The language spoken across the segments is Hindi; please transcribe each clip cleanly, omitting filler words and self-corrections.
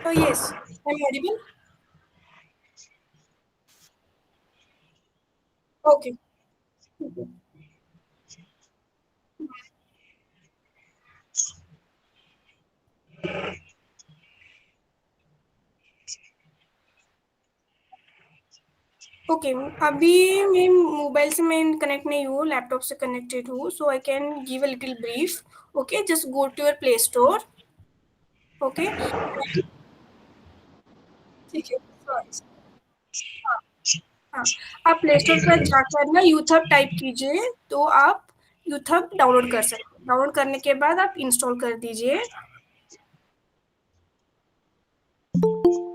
Oh yes, I'm audible. Okay. Okay, अभी मैं मोबाइल से मैं कनेक्ट नहीं हूँ, लैपटॉप से कनेक्टेड हूँ, so I can give a little brief. Okay, just go to your play store. Okay, ठीक है. सॉरी. हाँ. हाँ, आप प्ले स्टोर पर जाकर ना यूथब टाइप कीजिए, तो आप यूथब डाउनलोड कर सकते हैं. डाउनलोड करने के बाद आप इंस्टॉल कर दीजिए.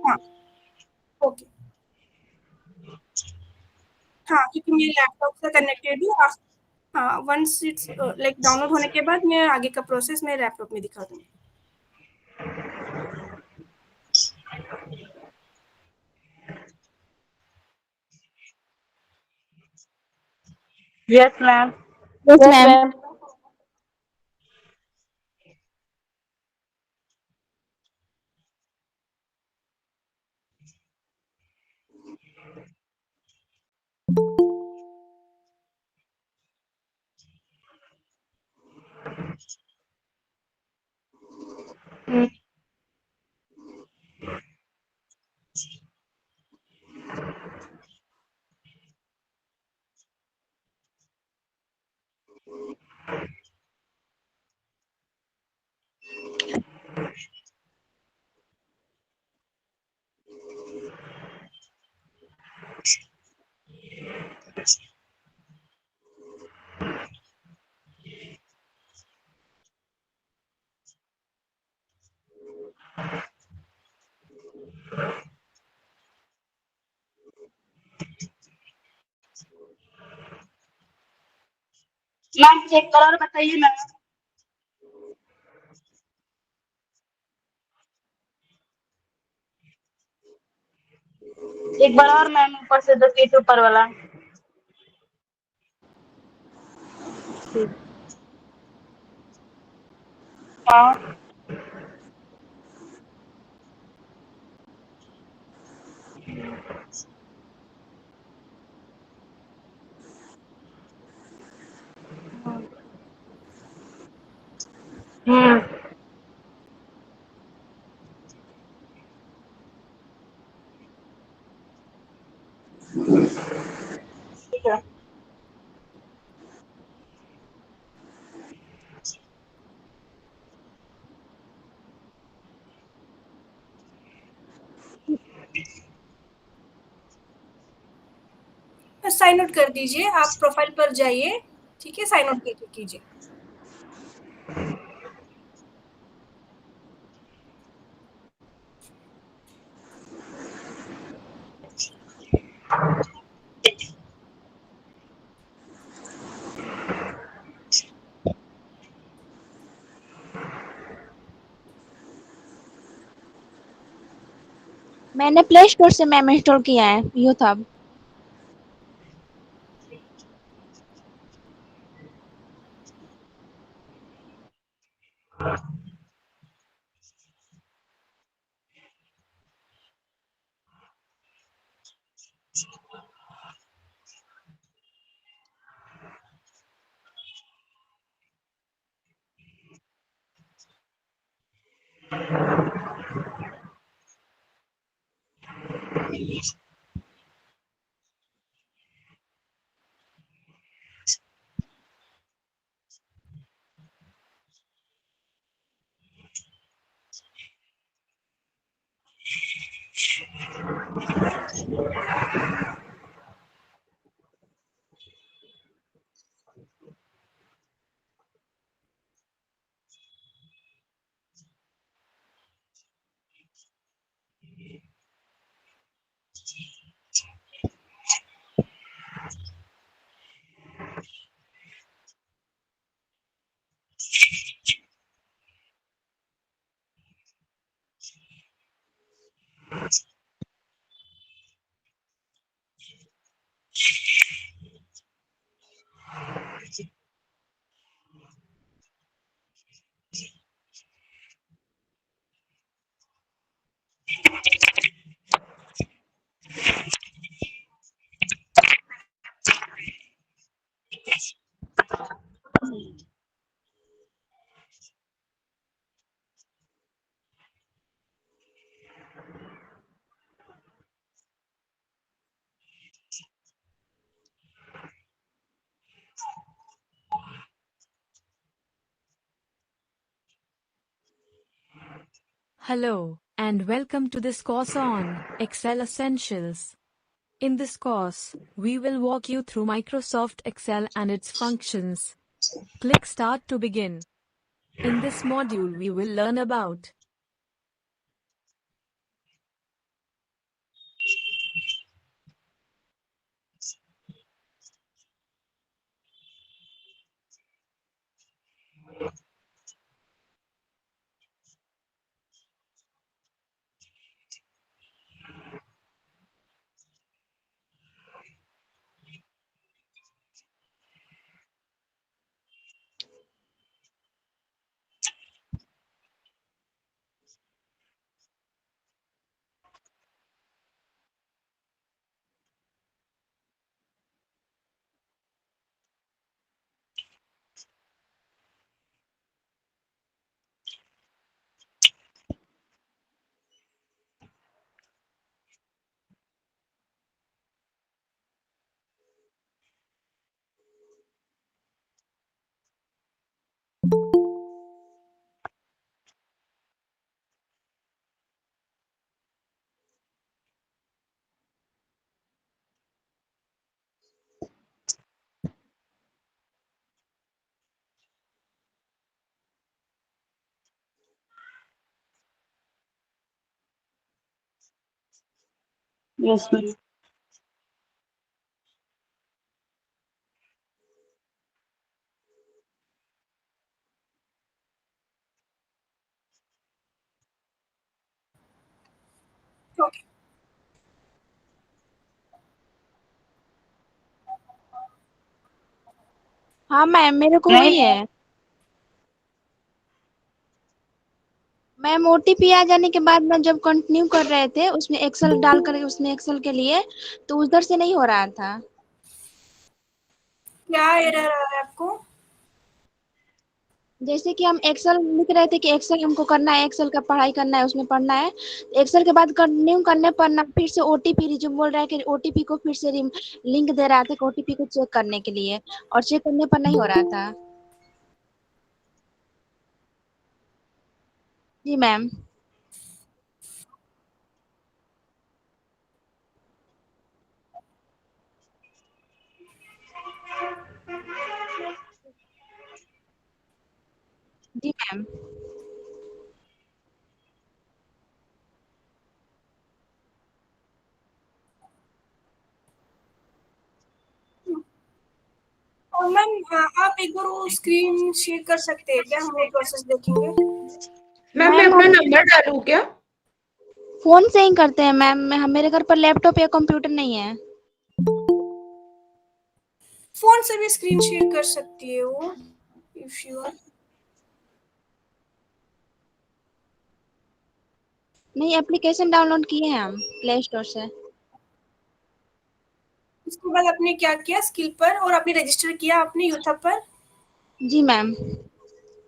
हाँ. ओके. हाँ, क्योंकि मैं लैपटॉप से कनेक्टेड हूँ. हाँ, वंस इट्स लाइक डाउनलोड होने के बाद मैं आगे का प्रोसेस मैं लैपटॉप में दिखा दूंगी. Yes, ma'am. Yes, ma'am. Ma'am check करो और बताइए मैम. एक बार और मैम, ऊपर से 2 फीट ऊपर वाला. हाँ. हम्म. ठीक है. साइन आउट कर दीजिए. आप प्रोफाइल पर जाइए. ठीक है, साइन आउट कीजिए. मैंने प्ले स्टोर से मैम इंस्टॉल किया है यूथब. Hello, and welcome to this course on Excel Essentials. In this course, we will walk you through Microsoft Excel and its functions. Click Start to begin. In this module, we will learn about Yes, ma'am. Okay. हाँ मैम, मेरे को नहीं वही है। मैम ओटीपी आ जाने के बाद में जब कंटिन्यू कर रहे थे उसमें एक्सेल डाल कर उसमें एक्सेल के लिए, तो उधर से नहीं हो रहा था। क्या एरर आ रहा है आपको? जैसे कि हम एक्सेल लिख रहे थे कि एक्सेल हमको करना है, एक्सेल का पढ़ाई करना है, उसमें पढ़ना है। एक्सेल के बाद कंटिन्यू करने पर ना फिर से ओटीपी रिज्यूम बोल रहा है कि ओटीपी को फिर से लिंक दे रहा था कि ओटीपी को चेक करने के लिए, और चेक करने पर नहीं हो रहा था। जी मैम। जी मैम। और मैम आप एक बार वो स्क्रीन शेयर कर सकते हैं क्या? हम वो प्रोसेस देखेंगे। मैम मैं मैम अपना हम नंबर डालूं क्या? फोन से ही करते हैं मैम। मेरे घर पर लैपटॉप या कंप्यूटर नहीं है। फोन से भी स्क्रीन शेयर कर सकती है वो, इफ यू आर। नहीं, एप्लीकेशन डाउनलोड किए हैं हम प्ले स्टोर से। उसके बाद आपने क्या किया स्किल पर, और आपने रजिस्टर किया आपने यूथअप पर? जी मैम।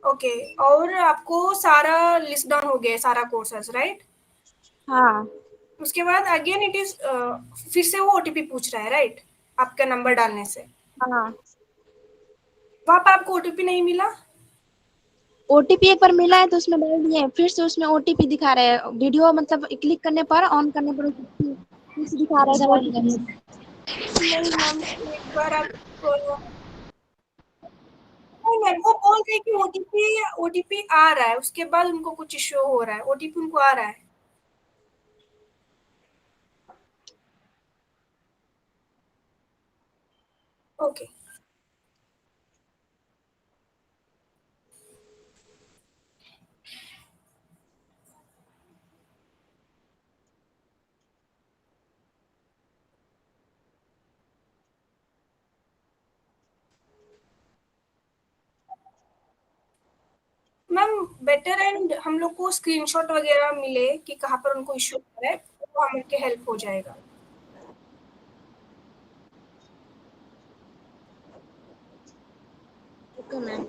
ओके। और आपको सारा लिस्ट डाउन हो गया है, सारा कोर्सेस, राइट? हाँ। उसके बाद अगेन इट इज फिर से वो ओटीपी पूछ रहा है, राइट? आपका नंबर डालने से हाँ। वहां पर आपको ओटीपी नहीं मिला? ओटीपी एक बार मिला है तो उसमें डाल दिए, फिर से उसमें ओटीपी दिखा रहे हैं। वीडियो मतलब क्लिक करने पर, ऑन करने पर कुछ दिखा रहा था नहीं मैम, एक बार आप नहीं मैम, वो बोल रहे कि ओटीपी आ रहा है, उसके बाद उनको कुछ इश्यू हो रहा है, ओटीपी उनको आ रहा है। ओके मैम, बेटर एंड हम लोग को स्क्रीनशॉट वगैरह मिले कि कहाँ पर उनको इश्यू हो रहा है, तो हम उनके हेल्प हो जाएगा। Okay ma'am.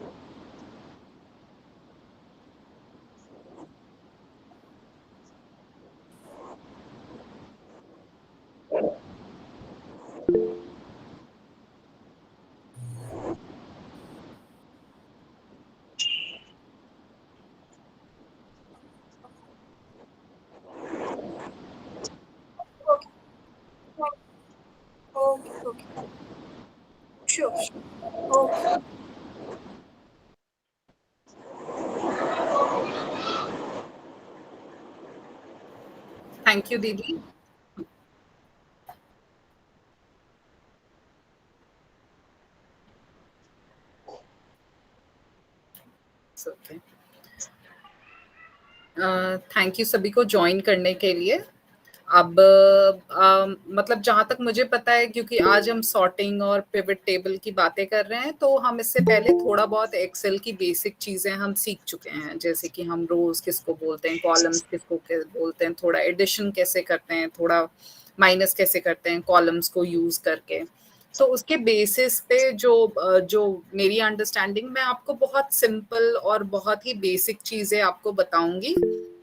Okay okay okay, sure, okay. Thank you दीदी। थैंक यू सभी को ज्वाइन करने के लिए। अब मतलब जहां तक मुझे पता है, क्योंकि आज हम सॉर्टिंग और पिवट टेबल की बातें कर रहे हैं, तो हम इससे पहले थोड़ा बहुत एक्सेल की बेसिक चीजें हम सीख चुके हैं, जैसे कि हम रोज किसको बोलते हैं, कॉलम्स किसको बोलते हैं, थोड़ा एडिशन कैसे करते हैं, थोड़ा माइनस कैसे करते हैं कॉलम्स को यूज करके। तो उसके बेसिस पे जो मेरी अंडरस्टैंडिंग में आपको बहुत सिंपल और बहुत ही बेसिक चीजें आपको बताऊंगी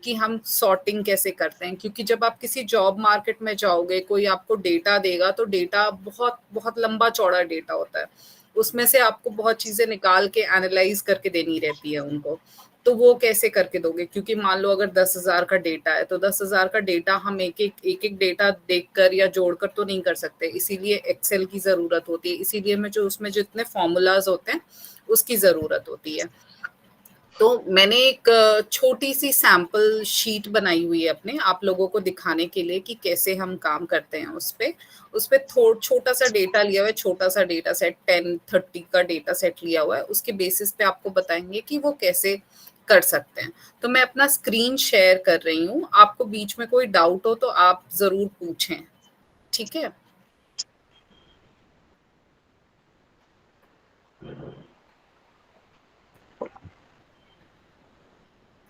कि हम सॉर्टिंग कैसे करते हैं। क्योंकि जब आप किसी जॉब मार्केट में जाओगे, कोई आपको डेटा देगा, तो डेटा बहुत बहुत लंबा चौड़ा डेटा होता है, उसमें से आपको बहुत चीजें निकाल के एनालाइज करके देनी रहती है उनको। तो वो कैसे करके दोगे? क्योंकि मान लो अगर 10,000 का डेटा है, तो 10,000 का डेटा हम एक एक डेटा देखकर या जोड़कर तो नहीं कर सकते, इसीलिए एक्सेल की जरूरत होती है, इसीलिए में जो उसमें जितने फॉर्मूलाज होते हैं उसकी जरूरत होती है। तो मैंने एक छोटी सी सैंपल शीट बनाई हुई है अपने आप लोगों को दिखाने के लिए कि कैसे हम काम करते हैं। उस पे छोटा सा डेटा लिया हुआ है, छोटा सा डेटा सेट 10-30 का डेटा सेट लिया हुआ है, उसके बेसिस पे आपको बताएंगे कि वो कैसे कर सकते हैं। तो मैं अपना स्क्रीन शेयर कर रही हूँ, आपको बीच में कोई डाउट हो तो आप जरूर पूछें, ठीक है?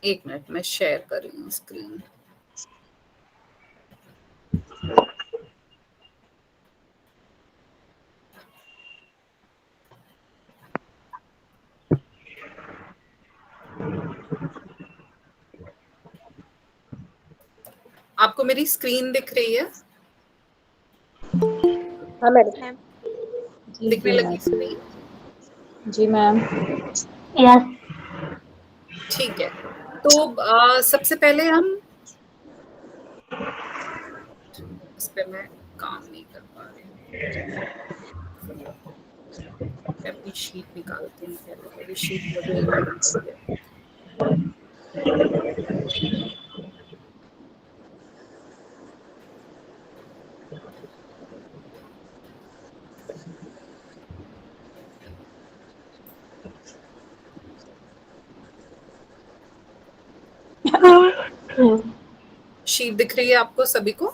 एक मिनट में शेयर कर रही हूँ स्क्रीन। आपको मेरी स्क्रीन दिख रही है? हाँ मैडम। दिखने लगी स्क्रीन? जी मैम। यस। ठीक है। तो सबसे पहले हम इस पे मैं काम नहीं कर पा रही हूँ, मैं अपनी शीट निकालती हूँ पहले, मेरी शीट मुझे ओपन करती है। शीट दिख रही है आपको सभी को?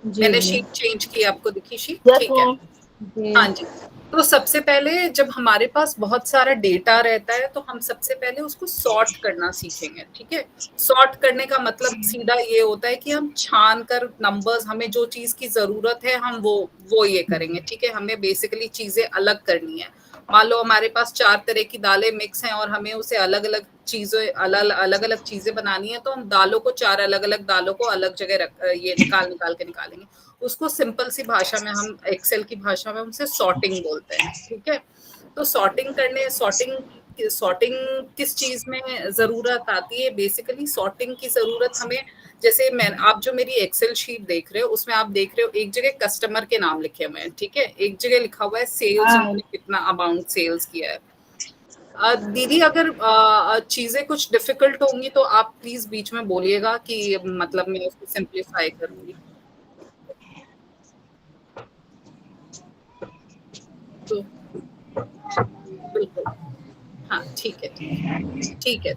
मैंने शीट चेंज की, आपको दिखी शीट? ठीक है, हाँ जी। तो सबसे पहले जब हमारे पास बहुत सारा डेटा रहता है, तो हम सबसे पहले उसको सॉर्ट करना सीखेंगे, ठीक है? सॉर्ट करने का मतलब सीधा ये होता है कि हम छान कर नंबर्स, हमें जो चीज की जरूरत है हम वो ये करेंगे, ठीक है? हमें बेसिकली चीजें अलग करनी है। मान लो हमारे पास 4 तरह की दालें मिक्स हैं और हमें उसे अलग अलग चीजें अलग अलग चीजें बनानी है, तो हम दालों को 4 अलग अलग दालों को अलग जगह रख ये निकाल के निकालेंगे। उसको सिंपल सी भाषा में, हम एक्सेल की भाषा में उनसे सॉर्टिंग बोलते हैं, ठीक है? तो सॉर्टिंग सॉर्टिंग किस चीज में जरूरत आती है। बेसिकली सॉर्टिंग की जरूरत हमें, जैसे मैं, आप जो मेरी एक्सेल शीट देख रहे हो उसमें आप देख रहे हो एक जगह कस्टमर के नाम लिखे हुए हैं, ठीक है, एक जगह लिखा हुआ है सेल्स, उन्होंने कितना अमाउंट सेल्स किया है। दीदी अगर चीजें कुछ डिफिकल्ट होंगी तो आप प्लीज बीच में बोलिएगा कि मतलब मैं उसको सिंप्लीफाई करूंगी। तो बिल्कुल, हाँ ठीक है, ठीक है।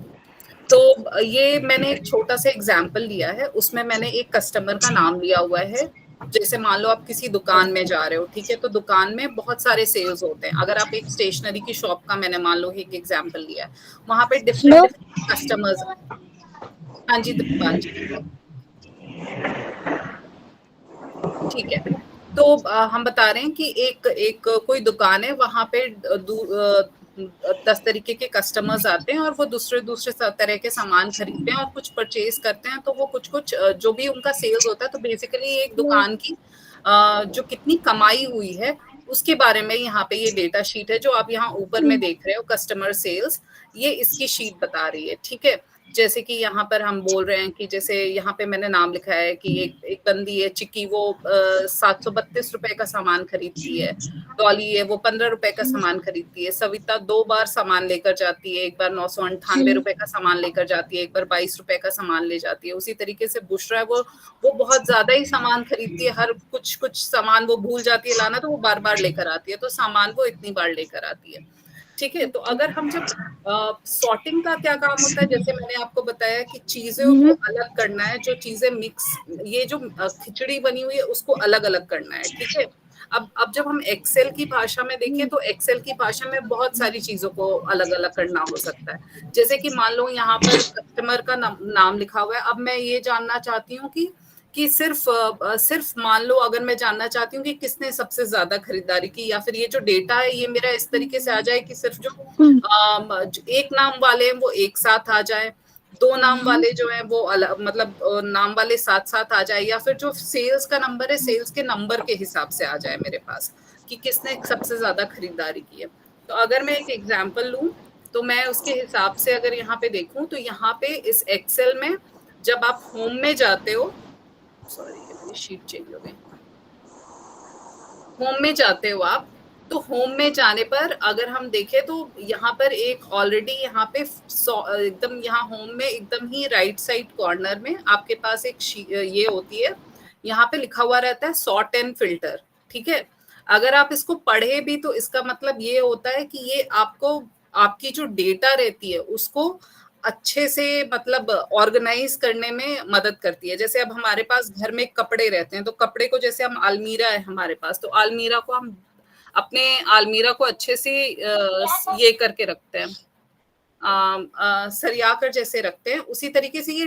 तो ये मैंने एक छोटा सा एग्जाम्पल लिया है, उसमें मैंने एक कस्टमर का नाम लिया हुआ है। जैसे मान लो आप किसी दुकान में जा रहे हो, ठीक है, तो दुकान में बहुत सारे सेल्स होते हैं। अगर आप एक स्टेशनरी की शॉप का, मैंने मान लो एक एग्जाम्पल लिया है, वहां पे डिफरेंट कस्टमर्स। हाँ जी दीपांजी, ठीक है। तो हम बता रहे हैं कि एक एक कोई दुकान है, वहां पे 10 तरीके के कस्टमर्स आते हैं और वो दूसरे दूसरे तरह के सामान खरीदते हैं और कुछ परचेज करते हैं। तो वो कुछ कुछ जो भी उनका सेल्स होता है, तो बेसिकली एक दुकान की जो कितनी कमाई हुई है उसके बारे में यहाँ पे ये डेटा शीट है जो आप यहाँ ऊपर में देख रहे हो, कस्टमर सेल्स, ये इसकी शीट बता रही है, ठीक है। जैसे कि यहाँ पर हम बोल रहे हैं कि जैसे यहाँ पे मैंने नाम लिखा है कि एक बंदी है चिक्की, वो 732 रुपए का सामान खरीदती है। डॉली है, वो 15 रुपए का सामान खरीदती है। सविता 2 बार सामान लेकर जाती है, एक बार 998 रुपए का सामान लेकर जाती है, एक बार 22 रुपए का सामान ले जाती है। उसी तरीके से बुशरा है, वो बहुत ज्यादा ही सामान खरीदती है, हर कुछ सामान वो भूल जाती है लाना, तो वो बार बार लेकर आती है, तो सामान वो इतनी बार लेकर आती है, ठीक है। तो अगर हम जब सॉर्टिंग का क्या काम होता है, जैसे मैंने आपको बताया कि चीजों को अलग करना है, जो चीजें मिक्स, ये जो खिचड़ी बनी हुई है उसको अलग अलग करना है, ठीक है। अब जब हम एक्सेल की भाषा में देखें तो एक्सेल की भाषा में बहुत सारी चीजों को अलग अलग करना हो सकता है। जैसे कि मान लो यहाँ पर कस्टमर का नाम लिखा हुआ है, अब मैं ये जानना चाहती हूँ कि सिर्फ मान लो अगर मैं जानना चाहती हूँ कि किसने सबसे ज्यादा खरीदारी की, या फिर ये जो डेटा है ये मेरा इस तरीके से आ जाए कि सिर्फ जो एक नाम वाले हैं वो एक साथ आ जाए, 2 नाम वाले जो है वो अलग, मतलब नाम वाले साथ साथ आ जाए, या फिर जो सेल्स का नंबर है सेल्स के नंबर के हिसाब से आ जाए मेरे पास कि किसने सबसे ज्यादा खरीदारी की है। तो अगर मैं एक एग्जाम्पल लूं तो मैं उसके हिसाब से अगर यहाँ पे देखूं तो यहाँ पे इस एक्सेल में जब आप होम में जाते हो, सॉरी शीट चेंज हो गई, होम में जाते हो आप, तो होम में जाने पर अगर हम देखें तो यहाँ पर एक ऑलरेडी यहाँ पे एकदम यहाँ होम में एकदम ही राइट साइड कॉर्नर में आपके पास एक ये होती है, यहाँ पे लिखा हुआ रहता है सॉर्ट एंड फिल्टर, ठीक है। अगर आप इसको पढ़े भी तो इसका मतलब ये होता है कि ये आपको आपकी जो डेटा रहती है उसको अच्छे से मतलब ऑर्गेनाइज करने में मदद करती है। जैसे अब हमारे पास घर में कपड़े रहते हैं, तो कपड़े को जैसे हम अलमीरा है हमारे पास, तो अलमीरा को हम अपने अलमीरा को अच्छे से ये करके रखते हैं, सरिया कर जैसे रखते हैं। उसी तरीके से ये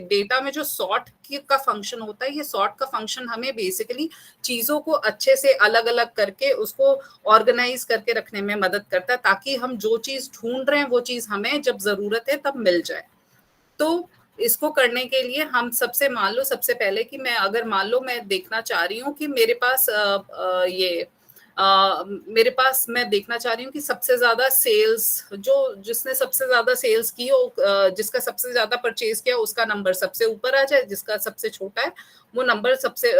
डेटा में जो सॉर्ट का फंक्शन होता है, ये सॉर्ट का फंक्शन हमें बेसिकली चीजों को अच्छे से अलग अलग करके उसको ऑर्गेनाइज करके रखने में मदद करता है, ताकि हम जो चीज ढूंढ रहे हैं वो चीज हमें जब जरूरत है तब मिल जाए। तो इसको करने के लिए हम सबसे मान लो सबसे पहले कि मैं अगर मान लो मैं देखना चाह रही हूँ कि मेरे पास मेरे पास मैं देखना चाह रही हूँ कि सबसे ज्यादा सेल्स जिसने सबसे ज्यादा सेल्स की हो, जिसका सबसे ज्यादा परचेज किया उसका नंबर सबसे ऊपर आ जाए, जिसका सबसे छोटा है वो नंबर सबसे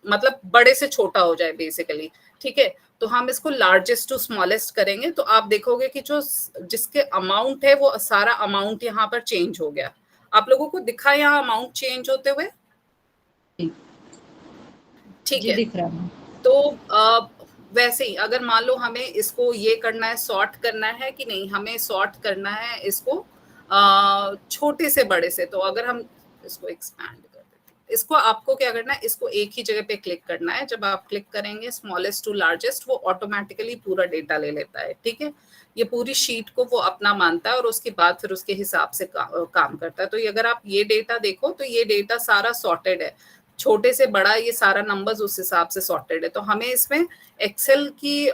मतलब बड़े से छोटा हो जाए बेसिकली, ठीक है। तो हम इसको लार्जेस्ट टू स्मॉलेस्ट करेंगे, तो आप देखोगे कि जो जिसके अमाउंट है वो सारा अमाउंट यहाँ पर चेंज हो गया। आप लोगों को दिखा यहाँ अमाउंट चेंज होते हुए? ठीक है, दिख रहा है। तो वैसे ही अगर मान लो हमें इसको ये करना है, सॉर्ट करना है कि नहीं, हमें सॉर्ट करना है इसको छोटे से बड़े से, तो अगर हम इसको एक्सपैंड कर देते हैं, इसको आपको क्या करना है, इसको एक ही जगह पे क्लिक करना है। जब आप क्लिक करेंगे स्मॉलेस्ट टू लार्जेस्ट, वो ऑटोमेटिकली पूरा डेटा ले लेता है, ठीक है। ये पूरी शीट को वो अपना मानता है और उसके बाद फिर उसके हिसाब से काम करता है। तो अगर आप ये डेटा देखो तो ये डेटा सारा सॉर्टेड है, छोटे से बड़ा ये सारा नंबर्स उस हिसाब से सॉर्टेड है। तो हमें इसमें एक्सेल की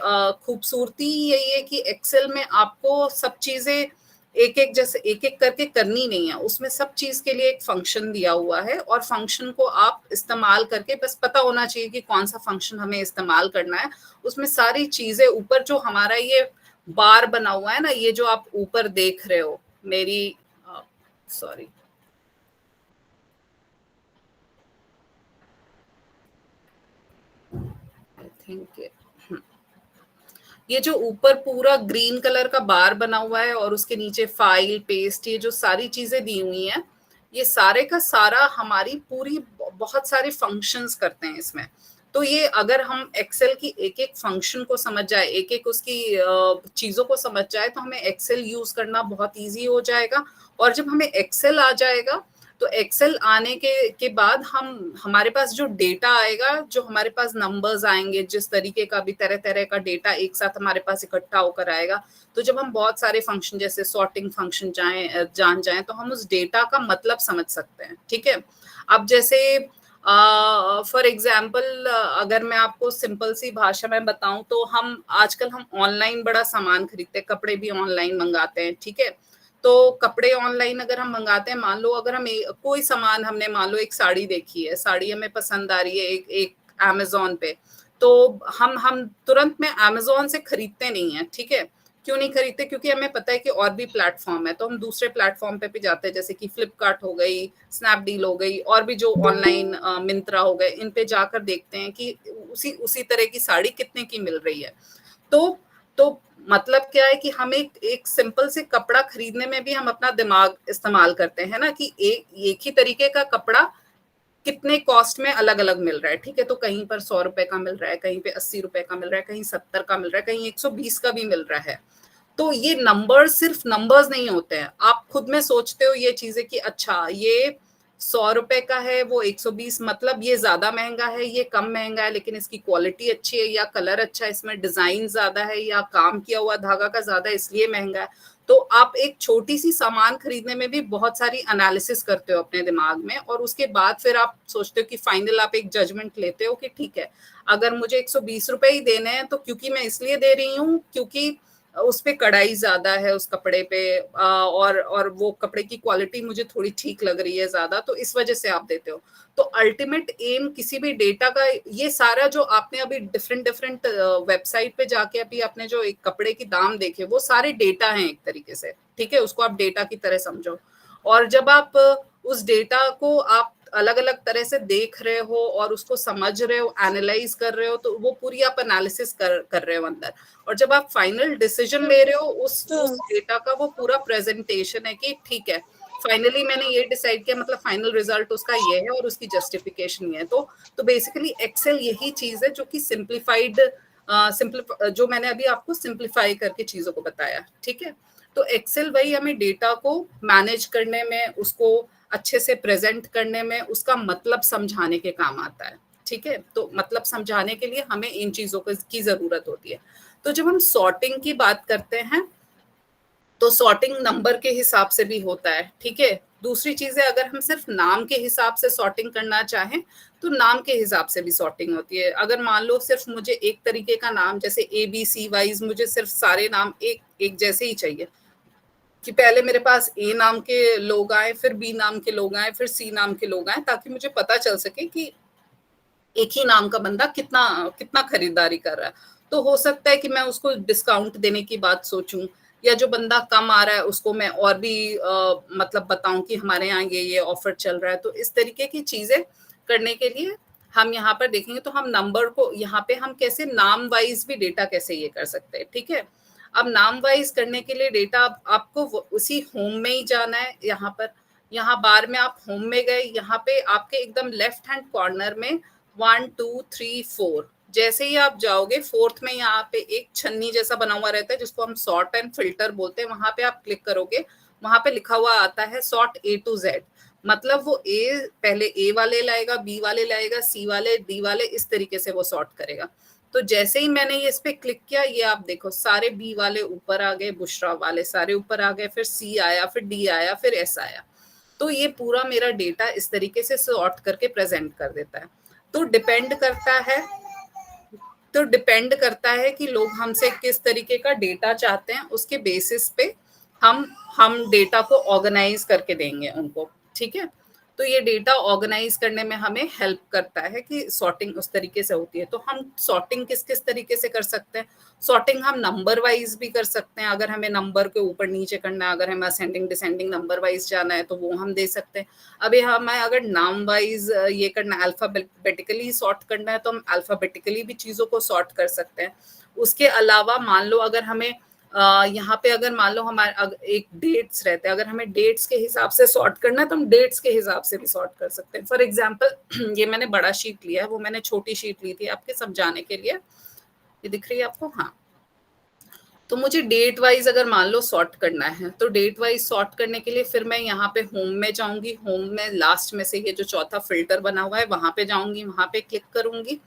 खूबसूरती यही है कि एक्सेल में आपको सब चीजें एक एक करके करनी नहीं है, उसमें सब चीज के लिए एक फंक्शन दिया हुआ है और फंक्शन को आप इस्तेमाल करके, बस पता होना चाहिए कि कौन सा फंक्शन हमें इस्तेमाल करना है। उसमें सारी चीजें ऊपर जो हमारा ये बार बना हुआ है ना, ये जो आप ऊपर देख रहे हो मेरी, सॉरी, आई थिंक ये जो ऊपर पूरा ग्रीन कलर का बार बना हुआ है और उसके नीचे फाइल, पेस्ट, ये जो सारी चीजें दी हुई हैं, ये सारे का सारा हमारी पूरी बहुत सारे फंक्शंस करते हैं इसमें। तो ये अगर हम एक्सेल की एक एक फंक्शन को समझ जाए, एक एक उसकी चीजों को समझ जाए, तो हमें एक्सेल यूज करना बहुत इजी हो जाएगा। और जब हमें एक्सेल आ जाएगा, तो एक्सेल आने के बाद हमारे पास जो डेटा आएगा, जो हमारे पास नंबर्स आएंगे, जिस तरीके का भी तरह तरह का डेटा एक साथ हमारे पास इकट्ठा होकर आएगा, तो जब हम बहुत सारे फंक्शन जैसे सॉर्टिंग फंक्शन जान जाएं, तो हम उस डेटा का मतलब समझ सकते हैं। ठीक है, अब जैसे फॉर एग्जाम्पल अगर मैं आपको सिंपल सी भाषा में बताऊं, तो आजकल हम ऑनलाइन बड़ा सामान खरीदते हैं, कपड़े भी ऑनलाइन मंगाते हैं। ठीक है, तो कपड़े ऑनलाइन अगर हम मंगाते हैं, मान लो अगर हम कोई सामान, हमने मान लो एक साड़ी देखी है, साड़ी हमें पसंद आ रही है एक अमेजोन पे, तो हम तुरंत में अमेजोन से खरीदते नहीं है। ठीक है, क्यों नहीं खरीदते? क्योंकि हमें पता है कि और भी प्लेटफॉर्म है, तो हम दूसरे प्लेटफॉर्म पे भी जाते हैं, जैसे कि फ्लिपकार्ट हो गई, स्नैपडील हो गई, और भी जो ऑनलाइन मिंत्रा हो गए, इन पे जाकर देखते हैं कि उसी तरह की साड़ी कितने की मिल रही है। तो मतलब क्या है कि हम एक सिंपल से कपड़ा खरीदने में भी हम अपना दिमाग इस्तेमाल करते हैं ना, कि एक ही तरीके का कपड़ा कितने कॉस्ट में अलग अलग मिल रहा है। ठीक है, तो कहीं पर 100 रुपए का मिल रहा है, कहीं पे 80 रुपए का मिल रहा है, कहीं 70 का मिल रहा है, कहीं 120 का भी मिल रहा है। तो ये नंबर्स सिर्फ नंबर्स नहीं होते हैं, आप खुद में सोचते हो ये चीजें कि अच्छा ये 100 रुपए का है, वो 120, मतलब ये ज्यादा महंगा है, ये कम महंगा है, लेकिन इसकी क्वालिटी अच्छी है, या कलर अच्छा है, इसमें डिजाइन ज्यादा है, या काम किया हुआ धागा का ज्यादा है इसलिए महंगा है। तो आप एक छोटी सी सामान खरीदने में भी बहुत सारी एनालिसिस करते हो अपने दिमाग में, और उसके बाद फिर आप सोचते हो कि फाइनल आप एक जजमेंट लेते हो कि ठीक है, अगर मुझे 120 रुपए ही देने हैं, तो क्योंकि मैं इसलिए दे रही हूँ क्योंकि उस पे कढ़ाई ज्यादा है उस कपड़े पे, और वो कपड़े की क्वालिटी मुझे थोड़ी ठीक लग रही है ज्यादा, तो इस वजह से आप देते हो। तो अल्टीमेट एम किसी भी डेटा का, ये सारा जो आपने अभी डिफरेंट वेबसाइट पे जाके अभी आपने जो एक कपड़े की दाम देखे, वो सारे डेटा हैं एक तरीके से। ठीक है, उसको आप डेटा की तरह समझो, और जब आप उस डेटा को आप अलग अलग तरह से देख रहे हो और उसको समझ रहे हो, एनालाइज कर रहे हो, तो वो पूरी आप एनालिसिस कर रहे हो अंदर, और जब आप फाइनल डिसीजन ले रहे हो, उस डेटा का वो पूरा प्रेजेंटेशन है कि ठीक है, फाइनली मैंने ये डिसाइड किया, मतलब फाइनल रिजल्ट उसका ये है और उसकी जस्टिफिकेशन ये है। तो बेसिकली एक्सेल यही चीज है जो कि सिंप्लीफाइड, जो मैंने अभी आपको सिंप्लीफाई करके चीजों को बताया। ठीक है, तो एक्सेल वही हमें डेटा को मैनेज करने में, उसको अच्छे से प्रेजेंट करने में, उसका मतलब समझाने के काम आता है। ठीक है, तो मतलब समझाने के लिए हमें इन चीजों की जरूरत होती है। तो जब हम सॉर्टिंग की बात करते हैं, तो सॉर्टिंग नंबर के हिसाब से भी होता है। ठीक है, दूसरी चीज है, अगर हम सिर्फ नाम के हिसाब से सॉर्टिंग करना चाहें, तो नाम के हिसाब से भी सॉर्टिंग होती है। अगर मान लो सिर्फ मुझे एक तरीके का नाम, जैसे ABC वाइज मुझे सिर्फ सारे नाम एक जैसे ही चाहिए, कि पहले मेरे पास A नाम के लोग आए, फिर B नाम के लोग आए, फिर C नाम के लोग आए, ताकि मुझे पता चल सके कि एक ही नाम का बंदा कितना खरीदारी कर रहा है। तो हो सकता है कि मैं उसको डिस्काउंट देने की बात सोचूं, या जो बंदा कम आ रहा है उसको मैं और भी मतलब बताऊं कि हमारे यहाँ ये ऑफर चल रहा है। तो इस तरीके की चीजें करने के लिए हम यहाँ पर देखेंगे, तो हम नंबर को यहाँ पे हम कैसे नाम वाइज भी डेटा कैसे ये कर सकते हैं। ठीक है, अब नाम वाइज करने के लिए डेटा आपको उसी होम में ही जाना है। यहाँ बार में आप होम में गए, यहाँ पे आपके एकदम लेफ्ट हैंड कॉर्नर में 1 2 3 4, जैसे ही आप जाओगे फोर्थ में यहाँ पे एक छन्नी जैसा बना हुआ रहता है, जिसको हम सॉर्ट एंड फिल्टर बोलते हैं। वहां पे आप क्लिक करोगे, वहां पे लिखा हुआ आता है सॉर्ट A to Z, मतलब वो पहले A वाले लाएगा, B वाले लाएगा, C वाले, D वाले, इस तरीके से वो सॉर्ट करेगा। तो जैसे ही मैंने ये इस पे क्लिक किया, ये आप देखो सारे B वाले ऊपर आ गए, बुशरा वाले सारे ऊपर आ गए, फिर C आया, फिर D आया, फिर S आया। तो ये पूरा मेरा डेटा इस तरीके से सॉर्ट करके प्रेजेंट कर देता है। तो डिपेंड करता है कि लोग हमसे किस तरीके का डेटा चाहते हैं, उसके बेसिस पे हम डेटा को ऑर्गेनाइज करके देंगे उनको। ठीक है, तो ये डेटा ऑर्गेनाइज करने में हमें हेल्प करता है कि सॉर्टिंग उस तरीके से होती है। तो हम सॉर्टिंग किस किस तरीके से कर सकते हैं? सॉर्टिंग हम नंबर वाइज भी कर सकते हैं, अगर हमें नंबर के ऊपर नीचे करना है, अगर हमें असेंडिंग डिसेंडिंग नंबर वाइज जाना है तो वो हम दे सकते हैं। अभी हमें अगर नाम वाइज ये करना है, अल्फाबेटिकली सॉर्ट करना है, तो हम अल्फाबेटिकली भी चीजों को सॉर्ट कर सकते हैं। उसके अलावा मान लो अगर हमें यहाँ पे अगर मान लो हमारे एक डेट्स रहते हैं, अगर हमें डेट्स के हिसाब से सॉर्ट करना है तो हम डेट्स के हिसाब से भी सॉर्ट कर सकते हैं। फॉर एग्जांपल ये मैंने बड़ा शीट लिया है, वो मैंने छोटी शीट ली थी आपके समझाने के लिए, ये दिख रही है आपको? हाँ। तो मुझे डेट वाइज अगर मान लो सॉर्ट करना है, तो डेट वाइज सॉर्ट करने के लिए फिर मैं यहाँ पे होम में जाऊंगी, होम में लास्ट में से ये जो चौथा फिल्टर बना हुआ है वहां पे जाऊंगी, वहां पे क्लिक करूंगी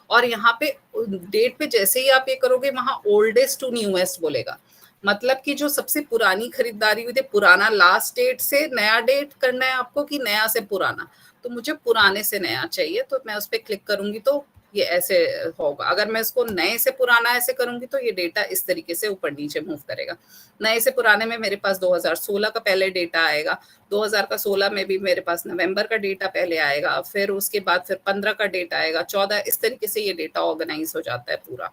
और यहाँ पे डेट पे जैसे ही आप ये करोगे वहां ओल्डेस्ट टू न्यूएस्ट बोलेगा, मतलब कि जो सबसे पुरानी खरीदारी हुई थी, पुराना लास्ट डेट से नया डेट करना है आपको कि नया से पुराना, तो मुझे पुराने से नया चाहिए, तो मैं उस पर क्लिक करूंगी तो ये ऐसे होगा। अगर मैं इसको नए से पुराना ऐसे करूंगी तो ये डेटा इस तरीके से ऊपर नीचे मूव करेगा। नए से पुराने में मेरे पास 2016 का पहले डेटा आएगा, 2016 में भी मेरे पास नवंबर का डेटा पहले आएगा, फिर उसके बाद फिर 15 का डेटा आएगा, 14, इस तरीके से ये डेटा ऑर्गेनाइज हो जाता है पूरा।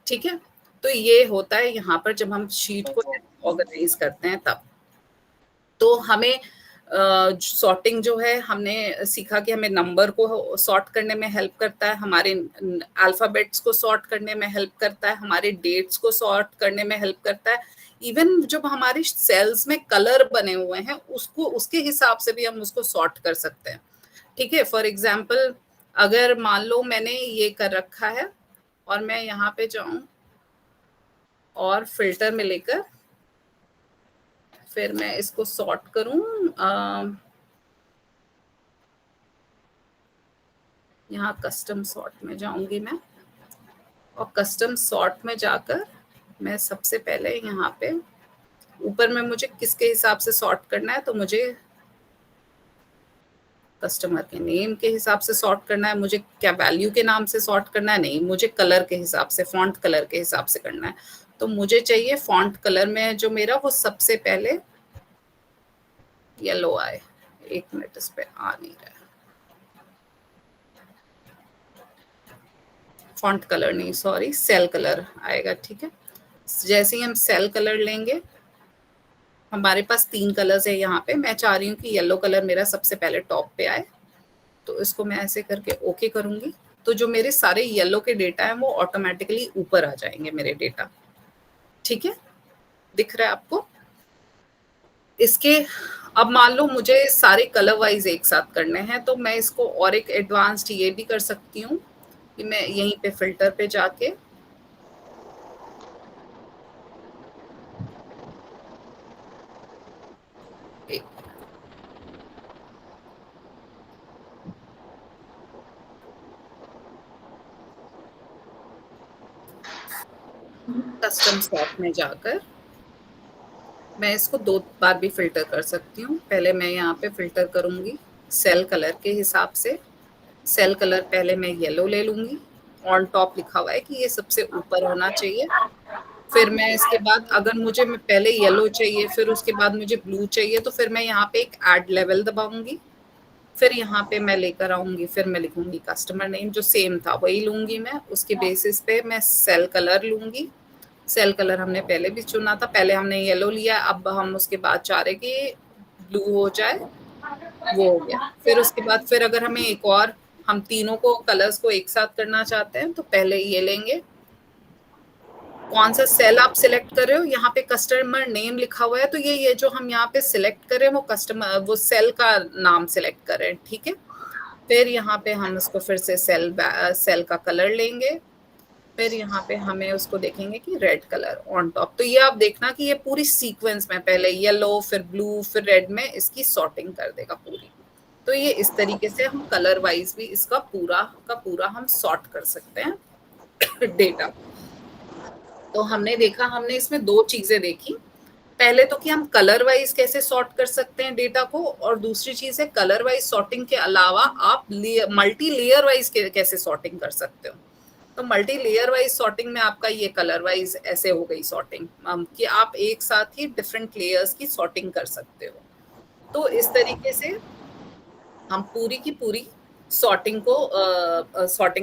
ठीक है, तो ये होता है यहाँ पर जब हम शीट को ऑर्गेनाइज करते हैं तब। तो हमें सॉर्टिंग जो है हमने सीखा कि हमें नंबर को सॉर्ट करने में हेल्प करता है, हमारे अल्फाबेट्स को सॉर्ट करने में हेल्प करता है, हमारे डेट्स को सॉर्ट करने में हेल्प करता है, इवन जब हमारे सेल्स में कलर बने हुए हैं उसको उसके हिसाब से भी हम उसको सॉर्ट कर सकते हैं। ठीक है, फॉर एग्जाम्पल अगर मान लो मैंने ये कर रखा है और मैं यहाँ पे जाऊं और फिल्टर में लेकर फिर मैं इसको सॉर्ट करूं, यहाँ कस्टम सॉर्ट में जाऊंगी मैं और कस्टम सॉर्ट में जाकर मैं सबसे पहले यहाँ पे ऊपर में मुझे किसके हिसाब से सॉर्ट करना है, तो मुझे कस्टमर के नेम के हिसाब से सॉर्ट करना है, मुझे क्या वैल्यू के नाम से सॉर्ट करना है, नहीं मुझे कलर के हिसाब से, फॉन्ट कलर के हिसाब से करना है। तो मुझे चाहिए फॉन्ट कलर में जो मेरा वो सबसे पहले येलो आए। एक मिनट, इस पे आ नहीं रहा है, फॉन्ट कलर नहीं, सॉरी, सेल कलर आएगा। ठीक है, जैसे ही हम सेल कलर लेंगे, हमारे पास 3 कलर्स है यहाँ पे, मैं चाह रही हूँ कि येलो कलर मेरा सबसे पहले टॉप पे आए, तो इसको मैं ऐसे करके ओके करूंगी, तो जो मेरे सारे येलो के डेटा हैं वो ऑटोमेटिकली ऊपर आ जाएंगे मेरे डेटा। ठीक है, दिख रहा है आपको? इसके अब मान लो मुझे सारे कलर वाइज एक साथ करने हैं, तो मैं इसको और एक एडवांस्ड ये भी कर सकती हूँ कि मैं यहीं पे फिल्टर पे जाके कस्टम सॉर्ट में जाकर मैं इसको 2 बार भी फिल्टर कर सकती हूँ। पहले मैं यहाँ पे फिल्टर करूंगी सेल कलर के हिसाब से, सेल कलर पहले मैं येलो ले लूंगी, ऑन टॉप लिखा हुआ है कि ये सबसे ऊपर होना चाहिए। फिर मैं इसके बाद अगर मुझे पहले येलो चाहिए, फिर उसके बाद मुझे ब्लू चाहिए, तो फिर मैं यहाँ पे एक ऐड लेवल दबाऊंगी, फिर यहाँ पे मैं लेकर आऊंगी, फिर मैं लिखूंगी कस्टमर नेम जो सेम था वही लूंगी मैं, उसके बेसिस पे मैं सेल कलर लूंगी। सेल कलर हमने पहले भी चुना था, पहले हमने येलो लिया, अब हम उसके बाद चाह रहे कि ब्लू हो जाए, वो हो गया। फिर उसके बाद फिर अगर हमें एक और, हम तीनों को कलर्स को एक साथ करना चाहते हैं, तो पहले ये लेंगे, कौन सा सेल आप सिलेक्ट कर रहे हो, यहाँ पे कस्टमर नेम लिखा हुआ है, तो ये जो हम यहाँ पे सिलेक्ट कर रहे हैं वो कस्टमर, वो सेल का नाम सिलेक्ट कर रहे हैं। ठीक है, फिर यहाँ पे हम उसको फिर से सेल का कलर लेंगे, फिर यहाँ पे हमें उसको देखेंगे कि रेड कलर ऑन टॉप। तो ये आप देखना कि ये पूरी सीक्वेंस में पहले येलो, फिर ब्लू, फिर रेड में इसकी सॉर्टिंग कर देगा पूरी। तो ये इस तरीके से हम कलर वाइज भी इसका पूरा का पूरा हम सॉर्ट कर सकते हैं डेटा। तो हमने देखा, हमने इसमें 2 चीजें देखी, पहले तो कि हम कलर वाइज कैसे सॉर्ट कर सकते हैं डेटा को, और दूसरी चीज है कलर वाइज सॉर्टिंग के अलावा आप मल्टी लेयर वाइज कैसे सॉर्टिंग कर सकते हो। तो मल्टी लेयर वाइज सॉर्टिंग में आपका ये कलर वाइज ऐसे हो गई सॉर्टिंग कि आप एक साथ ही डिफरेंट लेयर्स की सॉर्टिंग कर सकते हो। तो इस तरीके से हम पूरी की पूरी सॉर्टिंग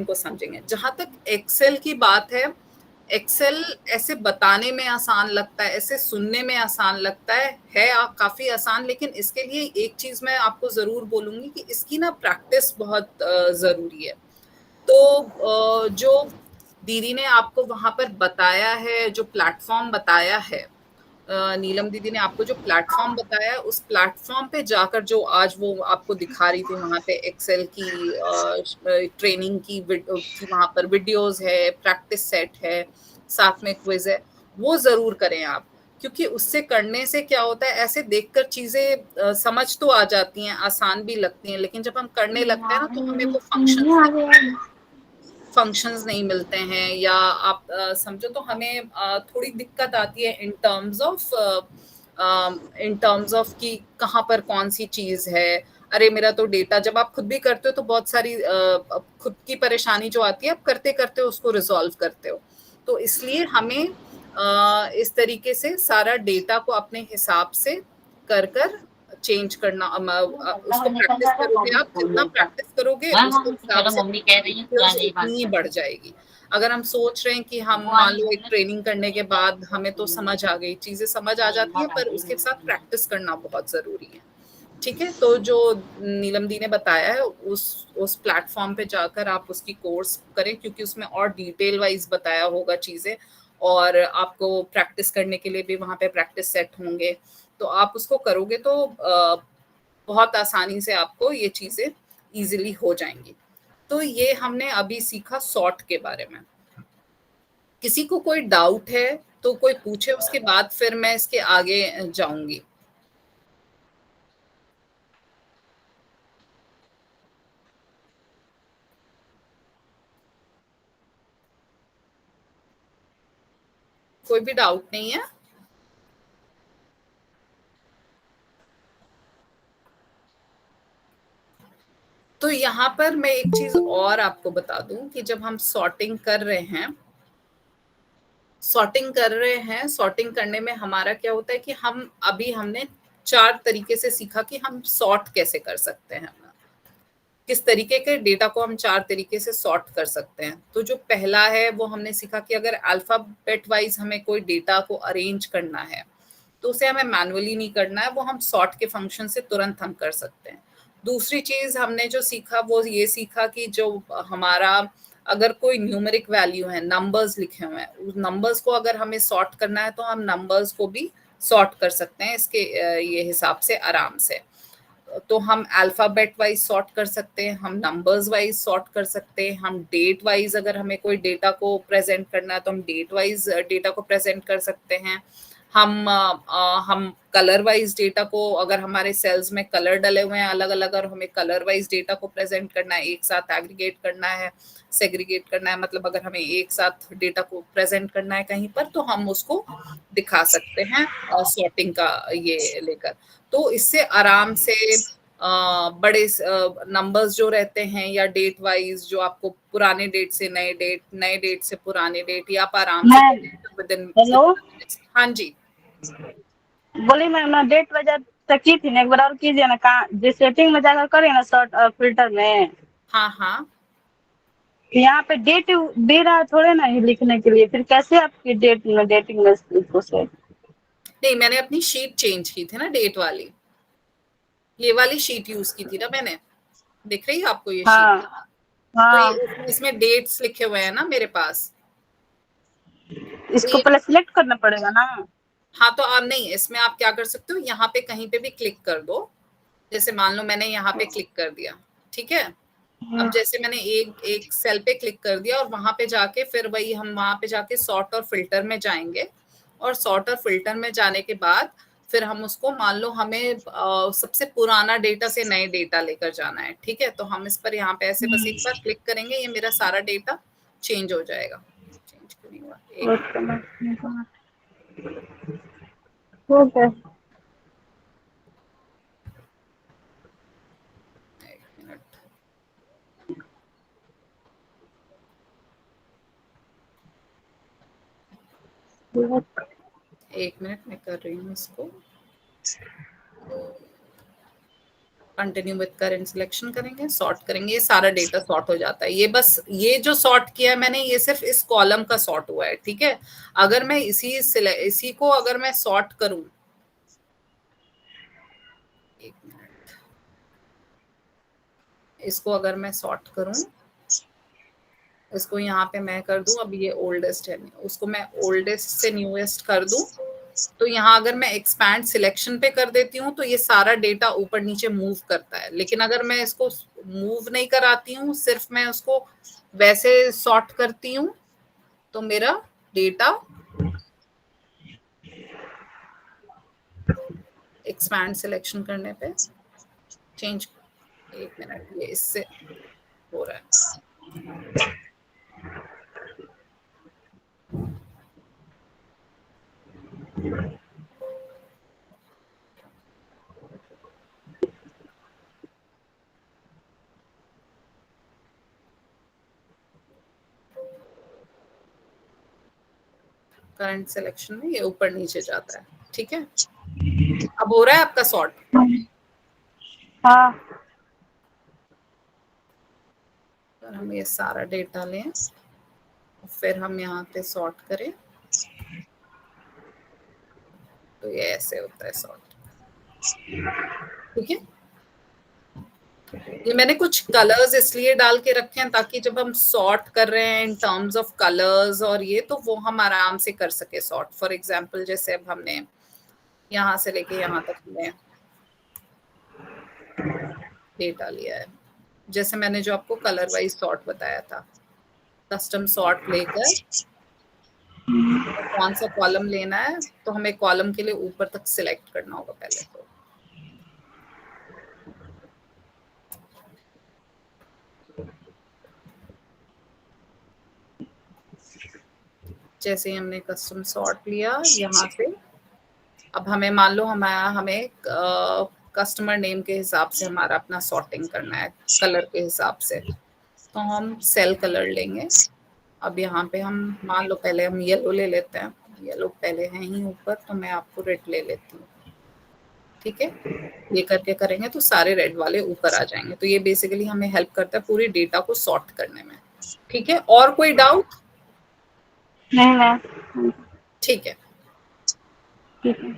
को समझेंगे। जहां तक एक्सेल की बात है, एक्सेल ऐसे बताने में आसान लगता है, ऐसे सुनने में आसान लगता है काफी आसान, लेकिन इसके लिए एक चीज मैं आपको जरूर बोलूंगी कि इसकी ना प्रैक्टिस बहुत जरूरी है। तो जो दीदी ने आपको वहां पर बताया है, जो प्लेटफॉर्म बताया है, नीलम दीदी ने आपको जो प्लेटफॉर्म बताया, उस प्लेटफॉर्म पे जाकर जो आज वो आपको दिखा रही थी, वहां पे एक्सेल की ट्रेनिंग की वहां पर वीडियोस है, प्रैक्टिस सेट है, साथ में क्विज है, वो जरूर करें आप। क्योंकि उससे करने से क्या होता है, ऐसे देखकर चीजें समझ तो आ जाती हैं, आसान भी लगती हैं, लेकिन जब हम करने लगते हैं ना तो हमें वो फंक्शंस नहीं मिलते हैं, या आप समझो तो हमें थोड़ी दिक्कत आती है इन टर्म्स ऑफ कि कहाँ पर कौन सी चीज है। अरे मेरा तो डेटा, जब आप खुद भी करते हो तो बहुत सारी खुद की परेशानी जो आती है, आप करते करते उसको रिजॉल्व करते हो। तो इसलिए हमें इस तरीके से सारा डेटा को अपने हिसाब से कर कर चेंज करना, उसको प्रैक्टिस करोगे, आप जितना प्रैक्टिस करोगे उसके हिसाब से skills उतनी ही बढ़ जाएगी। अगर हम सोच रहे हैं कि हम मान लो एक ट्रेनिंग करने के बाद हमें तो समझ आ गई, चीजें समझ आ जाती है, पर उसके साथ प्रैक्टिस करना बहुत जरूरी है। ठीक है, तो जो नीलम दी ने बताया है, उस प्लेटफॉर्म पे जाकर आप उसकी कोर्स करें, क्योंकि उसमें और डिटेल वाइज बताया होगा चीजें, और आपको प्रैक्टिस करने के लिए भी वहां पे प्रैक्टिस सेट होंगे। तो आप उसको करोगे तो बहुत आसानी से आपको ये चीजें इजीली हो जाएंगी। तो ये हमने अभी सीखा सॉर्ट के बारे में। किसी को कोई डाउट है तो कोई पूछे, उसके बाद फिर मैं इसके आगे जाऊंगी। कोई भी डाउट नहीं है? तो यहाँ पर मैं एक चीज और आपको बता दूं कि जब हम सॉर्टिंग करने में हमारा क्या होता है कि हमने 4 तरीके से सीखा कि हम सॉर्ट कैसे कर सकते हैं, किस तरीके के डेटा को हम 4 तरीके से सॉर्ट कर सकते हैं। तो जो पहला है वो हमने सीखा कि अगर अल्फाबेट वाइज हमें कोई डेटा को अरेंज करना है तो उसे हमें मैनुअली नहीं करना है, वो हम सॉर्ट के फंक्शन से तुरंत हम कर सकते हैं। दूसरी चीज हमने जो सीखा वो ये सीखा कि जो हमारा अगर कोई न्यूमेरिक वैल्यू है, नंबर्स लिखे हुए हैं, उस नंबर्स को अगर हमें सॉर्ट करना है तो हम नंबर्स को भी सॉर्ट कर सकते हैं इसके ये हिसाब से आराम से। तो हम अल्फाबेट वाइज सॉर्ट कर सकते हैं, हम नंबर्स वाइज सॉर्ट कर सकते हैं, हम डेट वाइज अगर हमें कोई डेटा को प्रेजेंट करना है तो हम डेट वाइज डेटा को प्रेजेंट कर सकते हैं। हम कलर वाइज डेटा को, अगर हमारे सेल्स में कलर डले हुए हैं अलग अलग और हमें कलर वाइज डेटा को प्रेजेंट करना है, एक साथ एग्रीगेट करना है, सेग्रीगेट करना है, मतलब अगर हमें एक साथ डेटा को प्रेजेंट करना है कहीं पर, तो हम उसको दिखा सकते हैं सॉर्टिंग का ये लेकर। तो इससे आराम से बड़े नंबर्स जो रहते हैं या डेट वाइज, जो आपको पुराने डेट से नए डेट, नए डेट से पुराने डेट, या आप आराम से विदिन। हेलो, हाँ जी, बोली मैम ना डेट वजह तक की थी ना, एक बार और कीजिए ना, कहाँ जो सेटिंग में जाकर करिए ना शॉर्ट फिल्टर में, हाँ हाँ। यहाँ पे डेट दे रहा है थोड़े ना ही लिखने के लिए, फिर कैसे आपकी डेटिंग में लिखो से? नहीं, मैंने अपनी शीट चेंज की थी ना, डेट वाली, ये वाली शीट यूज की थी ना मैंने। दिख रही है आपको ये शीट? हाँ तो हाँ, ये इसमें डेट्स लिखे हुए हैं ना मेरे पास। तो इसको ये, पहले सिलेक्ट करना पड़ेगा ना? हाँ, तो आप नहीं, इसमें आप क्या कर सकते हो, यहाँ पे कहीं पे भी क्लिक कर दो। जैसे मान लो मैंने यहाँ पे क्लिक कर दिया, ठीक है। अब जैसे मैंने एक सेल पे क्लिक कर दिया और वहां पे जाके फिर वही हम वहां पे जाके सॉर्ट और फिल्टर में जाएंगे, और सॉर्ट और फिल्टर में जाने के बाद फिर हम उसको, मान लो हमें सबसे पुराना डेटा से नए डेटा लेकर जाना है, ठीक है। तो हम इस पर यहाँ पे ऐसे बस एक बार क्लिक करेंगे, ये मेरा सारा डेटा चेंज हो जाएगा। चेंज क्यों नहीं हुआ? ओके, एक मिनट। एक मिनट, मैं कर रही हूँ इसको। कंटिन्यू विद करंट सिलेक्शन करेंगे, सॉर्ट करेंगे, ये सारा डेटा सॉर्ट हो जाता है। ये बस ये जो सॉर्ट किया है मैंने, ये सिर्फ इस कॉलम का सॉर्ट हुआ है, ठीक है। अगर मैं इसी को अगर मैं सॉर्ट करूं, एक मिनट, इसको अगर मैं सॉर्ट करूं, इसको यहाँ पे मैं कर दूं, अब ये ओल्डेस्ट है, उसको मैं ओल्डेस्ट से न्यूएस्ट कर दूं, तो यहाँ अगर मैं एक्सपैंड सिलेक्शन पे कर देती हूँ तो ये सारा डेटा ऊपर नीचे मूव करता है। लेकिन अगर मैं इसको मूव नहीं कराती हूँ, सिर्फ मैं उसको वैसे सॉर्ट करती हूँ, तो मेरा डेटा एक्सपैंड सिलेक्शन करने पे चेंज, एक मिनट, ये इससे हो रहा है। करंट सिलेक्शन में ये ऊपर नीचे जाता है, ठीक है। अब हो रहा है आपका सॉर्ट? हाँ। तो हम ये सारा डेटा लें, फिर हम यहाँ पे सॉर्ट करें, तो ये ऐसे होता है सॉर्ट, ठीक है। ये मैंने कुछ कलर्स इसलिए डाल के रखे हैं ताकि जब हम सॉर्ट कर रहे हैं इन टर्म्स ऑफ कलर्स और ये, तो वो हम आराम से कर सके सॉर्ट। फॉर एग्जांपल जैसे अब हमने यहाँ से लेके यहाँ तक हमने डेटा लिया है, जैसे मैंने जो आपको कलर वाइज सॉर्ट बताया था, कस्टम सॉर्ट लेकर कौन सा कॉलम लेना है, तो हमें कॉलम के लिए ऊपर तक सिलेक्ट करना होगा पहले। तो जैसे हमने कस्टम सॉर्ट लिया यहाँ से, अब हमें मान लो हमें कस्टमर नेम के हिसाब से हमारा अपना सॉर्टिंग करना है, कलर के हिसाब से, तो हम सेल कलर लेंगे। अब यहाँ पे हम मान लो पहले हम येलो ले लेते हैं, येलो पहले है ही ऊपर, तो मैं आपको रेड ले लेती हूँ, ठीक है। ये करके करेंगे तो सारे रेड वाले ऊपर आ जाएंगे। तो ये बेसिकली हमें हेल्प करता है पूरी डेटा को सॉर्ट करने में, ठीक है। और कोई डाउट? नहीं मैम। ठीक है, ठीक है।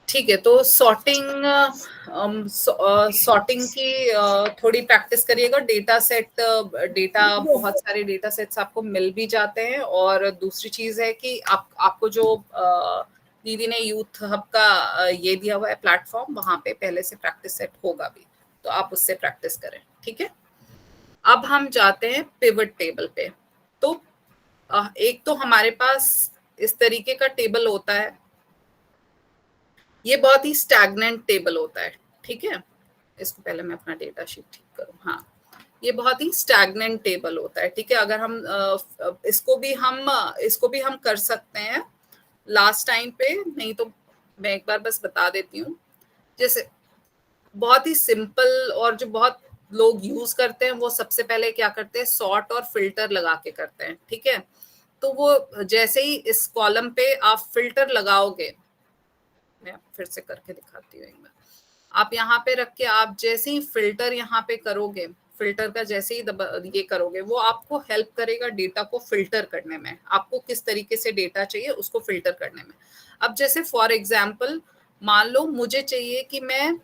ठीक है। तो सॉर्टिंग की थोड़ी प्रैक्टिस करिएगा। डेटा बहुत सारे डेटा सेट्स आपको मिल भी जाते हैं, और दूसरी चीज है कि आपको जो दीदी ने यूथ हब का ये दिया हुआ है प्लेटफॉर्म, वहां पे पहले से प्रैक्टिस सेट होगा भी, तो आप उससे प्रैक्टिस करें, ठीक है। अब हम जाते हैं पिवट टेबल पे। तो एक तो हमारे पास इस तरीके का टेबल होता है, ये बहुत ही स्टैग्नेंट टेबल होता है, ठीक है। इसको पहले मैं अपना डेटा शीट ठीक करूं। हाँ, ये बहुत ही स्टैग्नेंट टेबल होता है, ठीक है। अगर हम इसको भी हम कर सकते हैं लास्ट टाइम पे, नहीं तो मैं एक बार बस बता देती हूँ। जैसे बहुत ही सिंपल और जो बहुत लोग यूज करते हैं, वो सबसे पहले क्या करते हैं, सॉर्ट और फिल्टर लगा के करते हैं, ठीक है। तो वो जैसे ही इस कॉलम पे आप फिल्टर लगाओगे, मैं फिर से करके दिखाती हूँ एक बार। आप यहाँ पे रख के आप जैसे ही फिल्टर यहाँ पे करोगे, फिल्टर का जैसे ही ये करोगे, वो आपको हेल्प करेगा डेटा को फिल्टर करने में। आपको किस तरीके से डेटा चाहिए उसको फिल्टर करने में। अब जैसे फॉर एग्जाम्पल मान लो मुझे चाहिए कि मैं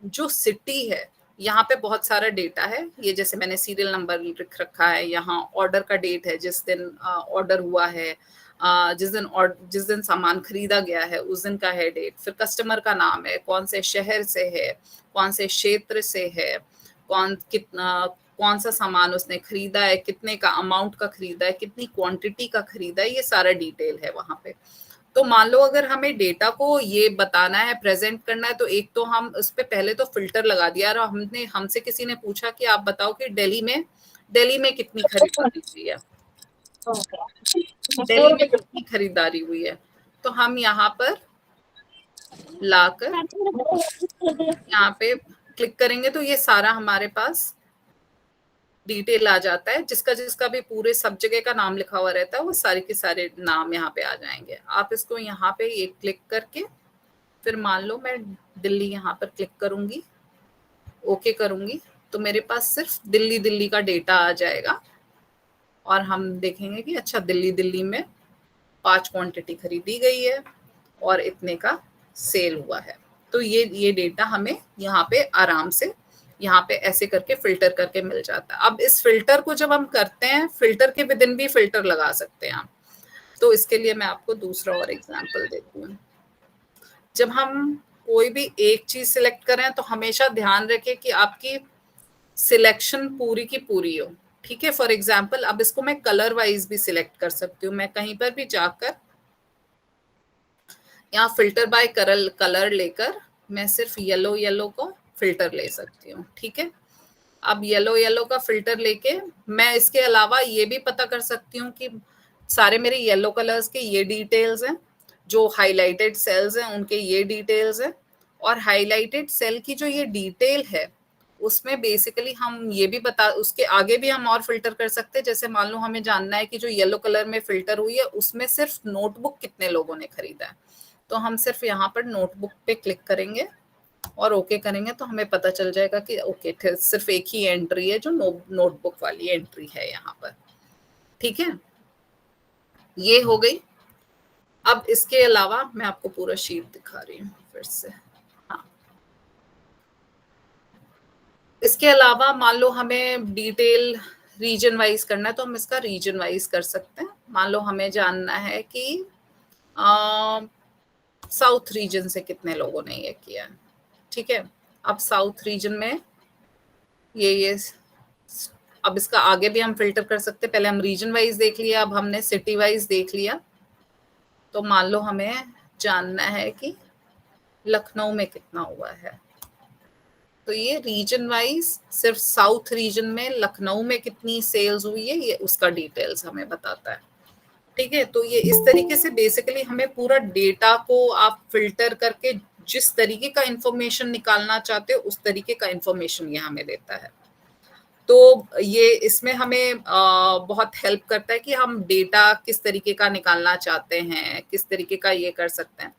जो सिटी है, यहाँ पे बहुत सारा डेटा है, ये जैसे मैंने सीरियल नंबर लिख रखा है, यहाँ ऑर्डर का डेट है, जिस दिन ऑर्डर हुआ है, जिस दिन सामान खरीदा गया है उस दिन का है डेट, फिर कस्टमर का नाम है, कौन से शहर से है, कौन से क्षेत्र से है, कौन सा सामान उसने खरीदा है, कितने का अमाउंट का खरीदा है, कितनी क्वांटिटी का खरीदा है, ये सारा डिटेल है वहां पे। तो मान लो अगर हमें डेटा को ये बताना है, प्रेजेंट करना है, तो एक तो हम उस पे पहले तो फिल्टर लगा दिया, और हमसे किसी ने पूछा कि आप बताओ कि दिल्ली में कितनी खरीदारी हुई है, दिल्ली में कितनी खरीदारी हुई है। तो हम यहाँ पर लाकर यहाँ पे क्लिक करेंगे तो ये सारा हमारे पास डिटेल आ जाता है, जिसका भी पूरे सब जगह का नाम लिखा हुआ रहता है, वो सारे के सारे नाम यहाँ पे आ जाएंगे। आप इसको यहाँ पे ये क्लिक करके, फिर मान लो मैं दिल्ली यहाँ पर क्लिक करूंगी, ओके करूंगी, तो मेरे पास सिर्फ दिल्ली दिल्ली का डेटा आ जाएगा और हम देखेंगे कि अच्छा दिल्ली में 5 क्वांटिटी खरीदी गई है और इतने का सेल हुआ है। तो ये डेटा हमें यहाँ पे आराम से यहाँ पे ऐसे करके फिल्टर करके मिल जाता है। अब इस फिल्टर को जब हम करते हैं, फिल्टर के विद इन भी फिल्टर लगा सकते हैं आप। तो इसके लिए मैं आपको दूसरा और एग्जांपल देती हूँ। जब हम कोई भी एक चीज सिलेक्ट करें तो हमेशा ध्यान रखें कि आपकी सिलेक्शन पूरी की पूरी हो, ठीक है। फॉर एग्जाम्पल अब इसको मैं कलर वाइज भी सिलेक्ट कर सकती हूँ। मैं कहीं पर भी जाकर यहाँ फिल्टर बाय कलर लेकर मैं सिर्फ येलो को फिल्टर ले सकती हूँ, ठीक है। अब येलो का फिल्टर लेके मैं इसके अलावा ये भी पता कर सकती हूँ कि सारे मेरे येलो कलर्स के ये डिटेल्स हैं, जो हाईलाइटेड सेल्स हैं उनके ये डिटेल्स हैं, और हाईलाइटेड सेल की जो ये डिटेल है उसमें बेसिकली हम ये भी बता, उसके आगे भी हम और फिल्टर कर सकते हैं। जैसे मान लो हमें जानना है कि जो येलो कलर में फिल्टर हुई है उसमें सिर्फ नोटबुक कितने लोगों ने खरीदा है, तो हम सिर्फ यहाँ पर नोटबुक पे क्लिक करेंगे और ओके करेंगे तो हमें पता चल जाएगा कि ओके सिर्फ एक ही एंट्री है जो नोटबुक वाली एंट्री है यहाँ पर, ठीक है। ये हो गई। अब इसके अलावा मैं आपको पूरा शीट दिखा रही हूँ फिर से। हाँ, इसके अलावा मान लो हमें डिटेल रीजन वाइज करना है तो हम इसका रीजन वाइज कर सकते हैं। मान लो हमें जानना है कि साउथ रीजन से कितने लोगों ने ये किया है, ठीक है। अब साउथ रीजन में ये अब इसका आगे भी हम फिल्टर कर सकते हैं। पहले हम रीजन वाइज देख लिया, अब हमने सिटी वाइज देख लिया। तो मान लो हमें जानना है कि लखनऊ में कितना हुआ है, तो ये रीजन वाइज सिर्फ साउथ रीजन में लखनऊ में कितनी सेल्स हुई है ये उसका डिटेल्स हमें बताता है, ठीक है। तो ये इस तरीके से बेसिकली हमें पूरा डेटा को आप फिल्टर करके जिस तरीके का इंफॉर्मेशन निकालना चाहते हो उस तरीके का इंफॉर्मेशन ये हमें देता है। तो ये इसमें हमें बहुत हेल्प करता है कि हम डेटा किस तरीके का निकालना चाहते हैं, किस तरीके का ये कर सकते हैं।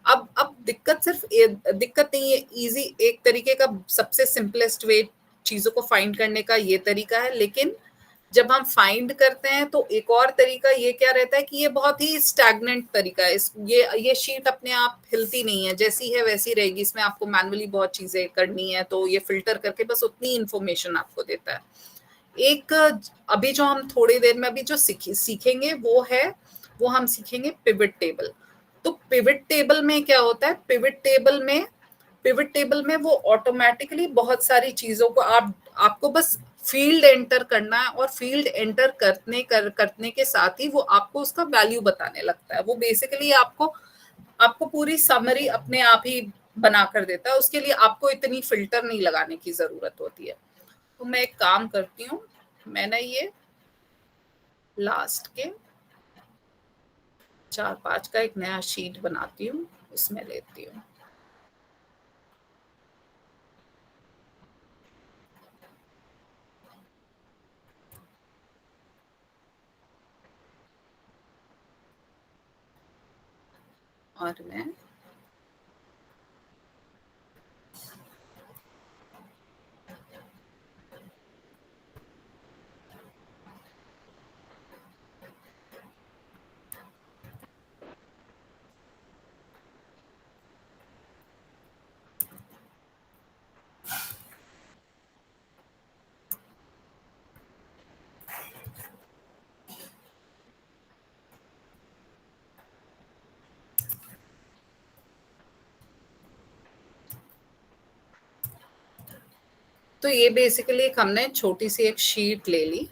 अब दिक्कत नहीं है, इजी एक तरीके का सबसे सिंपलेस्ट वे चीजों को फाइंड करने का ये तरीका है। लेकिन जब हम फाइंड करते हैं तो एक और तरीका ये क्या रहता है कि ये बहुत ही स्टैग्नेंट तरीका है। ये शीट अपने आप हिलती नहीं है, जैसी है वैसी रहेगी। इसमें आपको मैनुअली बहुत चीजें करनी है, तो ये फिल्टर करके बस उतनी इंफॉर्मेशन आपको देता है। एक अभी जो हम थोड़ी देर में अभी जो सीखेंगे वो हम सीखेंगे पिवट टेबल। तो पिवट टेबल में क्या होता है, पिवट टेबल में वो ऑटोमेटिकली बहुत सारी चीजों को आपको बस फील्ड एंटर करना है, और फील्ड एंटर करने के साथ ही वो आपको उसका वैल्यू बताने लगता है। वो बेसिकली आपको पूरी समरी अपने आप ही बना कर देता है। उसके लिए आपको इतनी फिल्टर नहीं लगाने की जरूरत होती है। तो मैं एक काम करती हूँ, मैंने ये लास्ट के 4-5 का एक नया शीट बनाती हूँ, उसमें लेती हूँ। और मैं तो ये बेसिकली हमने छोटी सी एक शीट ले ली।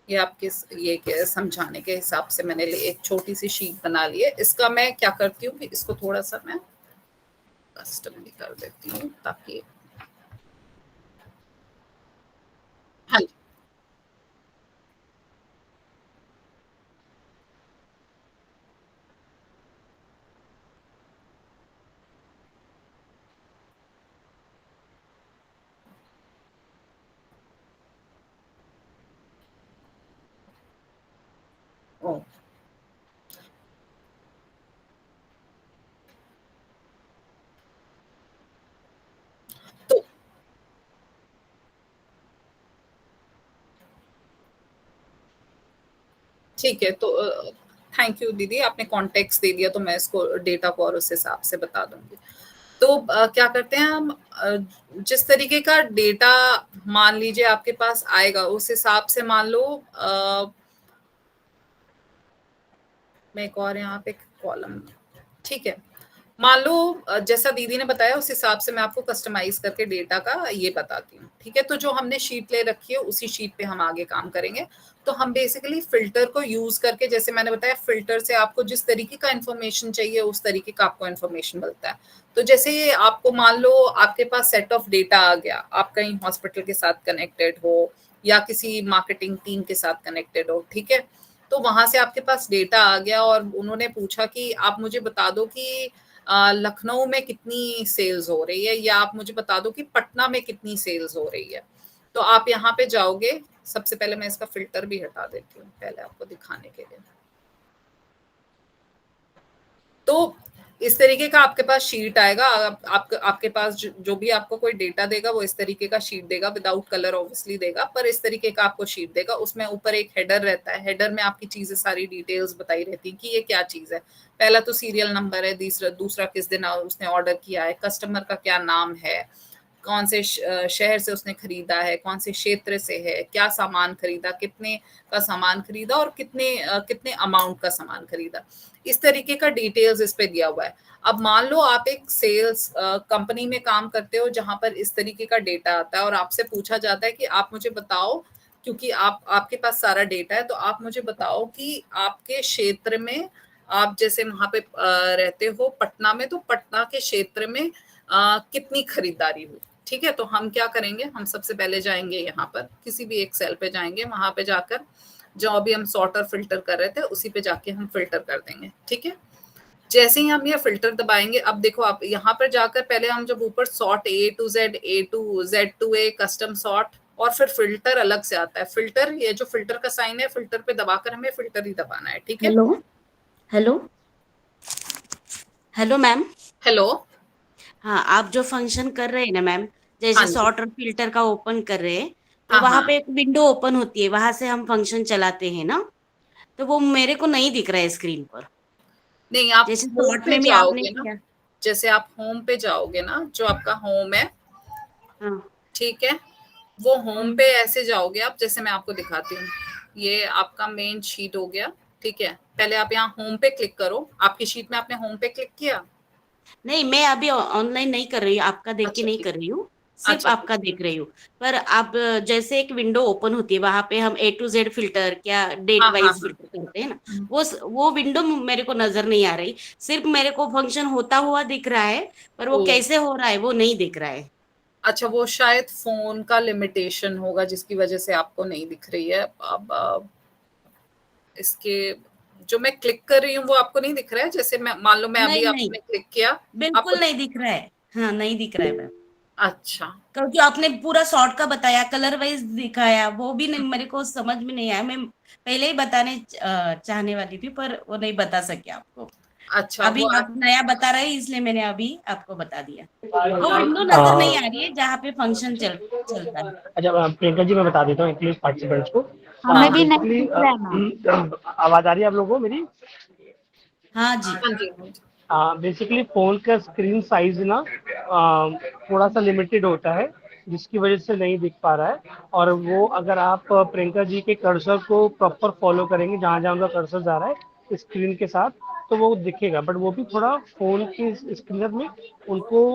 ये आपके ये समझाने के हिसाब से मैंने एक छोटी सी शीट बना ली है। इसका मैं क्या करती हूँ कि इसको थोड़ा सा मैं कस्टम भी कर देती हूँ ताकि हाँ जी। ओ ठीक है, तो थैंक यू दीदी, आपने कॉन्टेक्स्ट दे दिया तो मैं इसको डेटा को और उस हिसाब से बता दूंगी। तो क्या करते हैं हम, जिस तरीके का डेटा मान लीजिए आपके पास आएगा उस हिसाब से मान लो, मैं एक और यहाँ पे कॉलम, ठीक है, मान लो जैसा दीदी ने बताया उस हिसाब से मैं आपको कस्टमाइज करके डेटा का ये बताती हूँ। ठीक है, तो जो हमने शीट ले रखी है उसी शीट पे हम आगे काम करेंगे। तो हम बेसिकली फिल्टर को यूज करके, जैसे मैंने बताया, फिल्टर से आपको जिस तरीके का इन्फॉर्मेशन चाहिए उस तरीके का आपको इन्फॉर्मेशन मिलता है। तो जैसे ये आपको मान लो आपके पास सेट ऑफ डेटा आ गया, आप कहीं हॉस्पिटल के साथ कनेक्टेड हो या किसी मार्केटिंग टीम के साथ कनेक्टेड हो, ठीक है, तो वहां से आपके पास डेटा आ गया और उन्होंने पूछा कि आप मुझे बता दो कि लखनऊ में कितनी सेल्स हो रही है, या आप मुझे बता दो कि पटना में कितनी सेल्स हो रही है। तो आप यहाँ पे जाओगे, सबसे पहले मैं इसका फिल्टर भी हटा देती हूँ पहले आपको दिखाने के लिए। तो इस तरीके का आपके पास शीट आएगा, आपके पास जो भी आपको कोई डेटा देगा वो इस तरीके का शीट देगा, विदाउट कलर ऑब्वियसली देगा, पर इस तरीके का आपको शीट देगा। उसमें ऊपर एक हेडर रहता है, हेडर में आपकी चीजें सारी डिटेल्स बताई रहती है कि ये क्या चीज है। पहला तो सीरियल नंबर है, दूसरा किस दिन उसने ऑर्डर किया है, कस्टमर का क्या नाम है, कौन से शहर से उसने खरीदा है, कौन से क्षेत्र से है, क्या सामान खरीदा, कितने का सामान खरीदा और कितने अमाउंट का सामान खरीदा। इस तरीके का डिटेल्स इस पे दिया हुआ है। अब मान लो आप एक सेल्स कंपनी में काम करते हो जहां पर इस तरीके का डेटा आता है और आपसे पूछा जाता है कि आप मुझे बताओ, क्योंकि आपके पास सारा डेटा है, तो आप मुझे बताओ कि आपके क्षेत्र में, आप जैसे वहां पे रहते हो पटना में, तो पटना के क्षेत्र में कितनी खरीदारी हुई। ठीक है, तो हम क्या करेंगे, हम सबसे पहले जाएंगे यहाँ पर किसी भी एक सेल पे जाएंगे, वहां पे जाकर जो अभी हम सॉर्ट और फिल्टर कर रहे थे उसी पे जाके हम फिल्टर कर देंगे। ठीक है, जैसे ही हम ये फिल्टर दबाएंगे, अब देखो आप यहाँ पर जाकर पहले हम जब ऊपर sort A to Z to A, custom sort, और फिर फिल्टर अलग से आता है। फिल्टर, ये जो फिल्टर का साइन है, फिल्टर पे दबाकर हमें फिल्टर ही दबाना है। ठीक है, hello hello hello ma'am. Hello, हाँ, आप जो फंक्शन कर रहे हैं ना मैम, हाँ जैसे जी, सॉर्ट और फिल्टर का ओपन कर रहे हैं, तो हाँ वहां हाँ, पे एक विंडो ओपन होती है, वहां से हम फंक्शन चलाते हैं ना, तो वो मेरे को नहीं दिख रहा है स्क्रीन पर, नहीं आप जैसे होम सॉर्ट पे में भी आपने जाओगे ना, किया। जैसे आप होम पे जाओगे ना, जो आपका होम है, हाँ। ठीक है, वो होम हम्म। पे ऐसे जाओगे आप, जैसे मैं आपको दिखाती हूँ। ये आपका मेन शीट हो गया। ठीक है, पहले आप यहाँ होम पे क्लिक करो, आपकी शीट में आपने होम पे क्लिक किया। नहीं, मैं अभी ऑनलाइन नहीं कर रही हूँ, आपका देख के अच्छा नहीं ठीक, कर रही हूँ, सिर्फ अच्छा ठीक, आपका देख रही हूँ। पर आप जैसे एक विंडो ओपन होती है, वहां पे हम A to Z फिल्टर, क्या डेट हाँ हाँ वाइज हाँ, फिल्टर करते हैं ना, वो विंडो मेरे को नजर नहीं आ रही, सिर्फ मेरे को फंक्शन होता हुआ दिख रहा है, पर वो ओ, कैसे हो रहा है वो नहीं दिख रहा है। अच्छा, वो शायद फोन का लिमिटेशन होगा जिसकी वजह से आपको नहीं दिख रही है। अब इसके, जो मैं क्लिक कर रही हूँ वो आपको नहीं दिख रहा है, जैसे मैं मान लो मैं अभी नहीं नहीं, आपने क्लिक किया, आपको, बिल्कुल नहीं दिख रहा है। हाँ, नहीं दिख रहा है मैम, अच्छा, क्योंकि आपने पूरा शॉर्ट का बताया, कलर वाइज दिखाया, वो भी नहीं, मेरे को समझ में नहीं आया। मैं पहले ही बताने चाहने वाली थी, पर वो नहीं बता सके आपको। अच्छा अभी वो आप नया बता रहे हैं, इसलिए मैंने अभी आपको बता दिया। वो विंडो नजर नहीं आ हाँ। रही है जहाँ पे फंक्शन चलता है। अच्छा प्रियंका जी, मैं बता देता हूँ एक्चुअली पार्टिसिपेंट्स को। हमें भी नहीं बेसिकली दिख रहा है मैम। आवाज आ रही है आप लोगों को मेरी? हाँ जी। हाँ जी, हाँ जी, बेसिकली फ़ोन का स्क्रीन साइज ना थोड़ा सा लिमिटेड होता है, जिसकी वजह से नहीं दिख पा रहा है। और वो अगर आप प्रियंका जी के कर्सर को प्रॉपर फॉलो करेंगे, जहाँ जहाँ उनका कर्सर जा रहा है स्क्रीन के साथ, तो वो दिखेगा। बट वो भी थोड़ा फ़ोन की स्क्रीन में उनको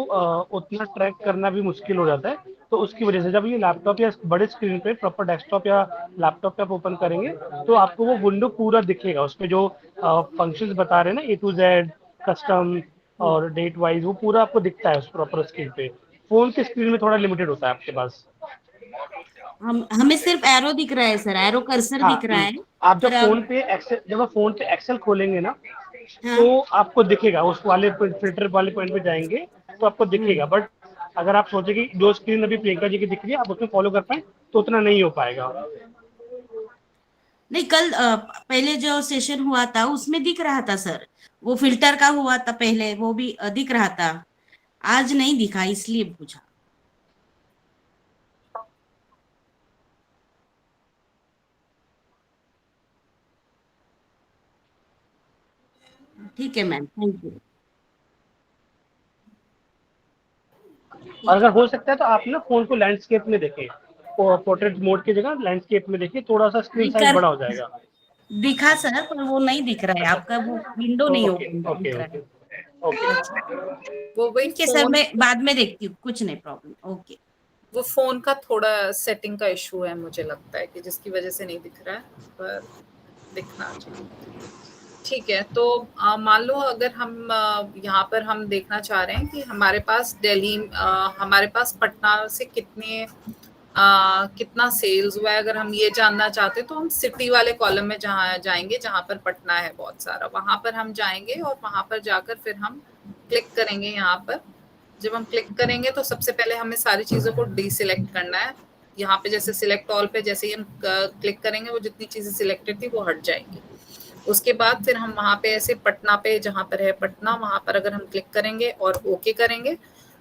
उतना ट्रैक करना भी मुश्किल हो जाता है। तो उसकी वजह से जब ये लैपटॉप या बड़े स्क्रीन पे प्रॉपर डेस्कटॉप या लैपटॉप पे आप ओपन करेंगे, तो आपको वो विंडो पूरा दिखेगा। उसमें जो फंक्शंस बता रहे हैं ना, A to Z, कस्टम और डेट वाइज, वो पूरा आपको दिखता है उस प्रॉपर स्क्रीन पे। फोन के स्क्रीन में थोड़ा लिमिटेड होता है आपके पास। हम हमें सिर्फ एरो दिख रहा है सर, एरो कर्सर हाँ, दिख रहा है। आप पर अब जब आप फोन पे एक्सेल खोलेंगे ना, हाँ। तो आपको दिखेगा, उस वाले फिल्टर वाले पॉइंट पे जाएंगे तो आपको दिखेगा। हम्म। बट अगर आप सोचे कि जो स्क्रीन अभी प्रियंका जी की दिख रही है आप उसमें फॉलो कर पाए, तो उतना नहीं हो पाएगा। नहीं, कल पहले जो सेशन हुआ था उसमें दिख रहा था सर, वो फिल्टर का हुआ था पहले, वो भी दिख रहा था, आज नहीं दिखा, इसलिए पूछा। ठीक है मैम, थैंक यू। और अगर हो सकता है तो आप ना फोन को लैंडस्केप में देखें, पोर्ट्रेट मोड की जगह लैंडस्केप में देखिए, थोड़ा सा स्क्रीन साइज कर बड़ा हो जाएगा। दिखा सर, पर वो नहीं दिख रहा है, आपका वो विंडो नहीं ओके ओपन ओके दिख रहा ओके है। ओके। अच्छा, वो वही ठीक है सर, फोन मैं बाद में देखती हूँ, कुछ नहीं प्रॉब्लम। ओके। वो फोन का थोड़ा सेटिंग का इशू है, मुझे लगता है कि जिसकी वजह से नहीं दिख रहा है, पर दिखना चाहिए। ठीक है, तो मान लो अगर हम यहाँ पर हम देखना चाह रहे हैं कि हमारे पास दिल्ली, हमारे पास पटना से कितना सेल्स हुआ है, अगर हम ये जानना चाहते हैं तो हम सिटी वाले कॉलम में जहाँ जाएंगे, जहाँ पर पटना है बहुत सारा, वहां पर हम जाएंगे और वहां पर जाकर फिर हम क्लिक करेंगे। यहाँ पर जब हम क्लिक करेंगे तो सबसे पहले हमें सारी चीजों को डीसिलेक्ट करना है। यहाँ पे जैसे सिलेक्ट ऑल पे जैसे ही हम क्लिक करेंगे, वो जितनी चीजें सिलेक्टेड थी वो हट जाएंगी। उसके बाद फिर हम वहां पे ऐसे पटना पे, जहां पर है पटना, वहां पर अगर हम क्लिक करेंगे और ओके करेंगे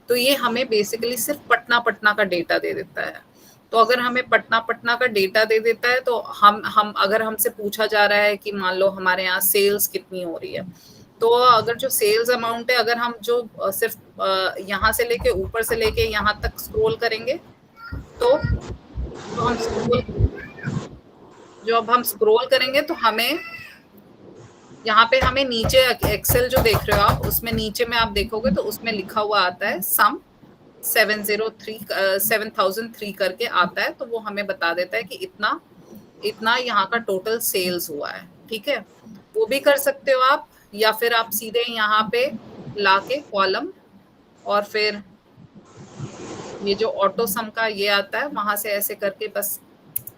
तो ये हमें बेसिकली सिर्फ पटना पटना का डेटा दे देता है। तो अगर हमें पटना पटना का डेटा दे देता है तो हम अगर हमसे पूछा जा रहा है कि मान लो हमारे यहाँ सेल्स कितनी हो रही है, तो अगर जो सेल्स अमाउंट है, अगर हम जो सिर्फ यहाँ से लेके ऊपर से लेके यहाँ तक स्क्रॉल करेंगे तो जब हम स्क्रॉल करेंगे तो हमें यहाँ पे हमें नीचे एक्सेल जो देख रहे हो आप, उसमें नीचे में आप देखोगे तो उसमें लिखा हुआ आता है सम 7003 करके आता है। तो वो हमें बता देता है कि इतना इतना यहाँ का टोटल सेल्स हुआ है। ठीक है, वो भी कर सकते हो आप, या फिर आप सीधे यहाँ पे लाके कॉलम और फिर ये जो ऑटो सम का ये आता है, वहां से ऐसे करके बस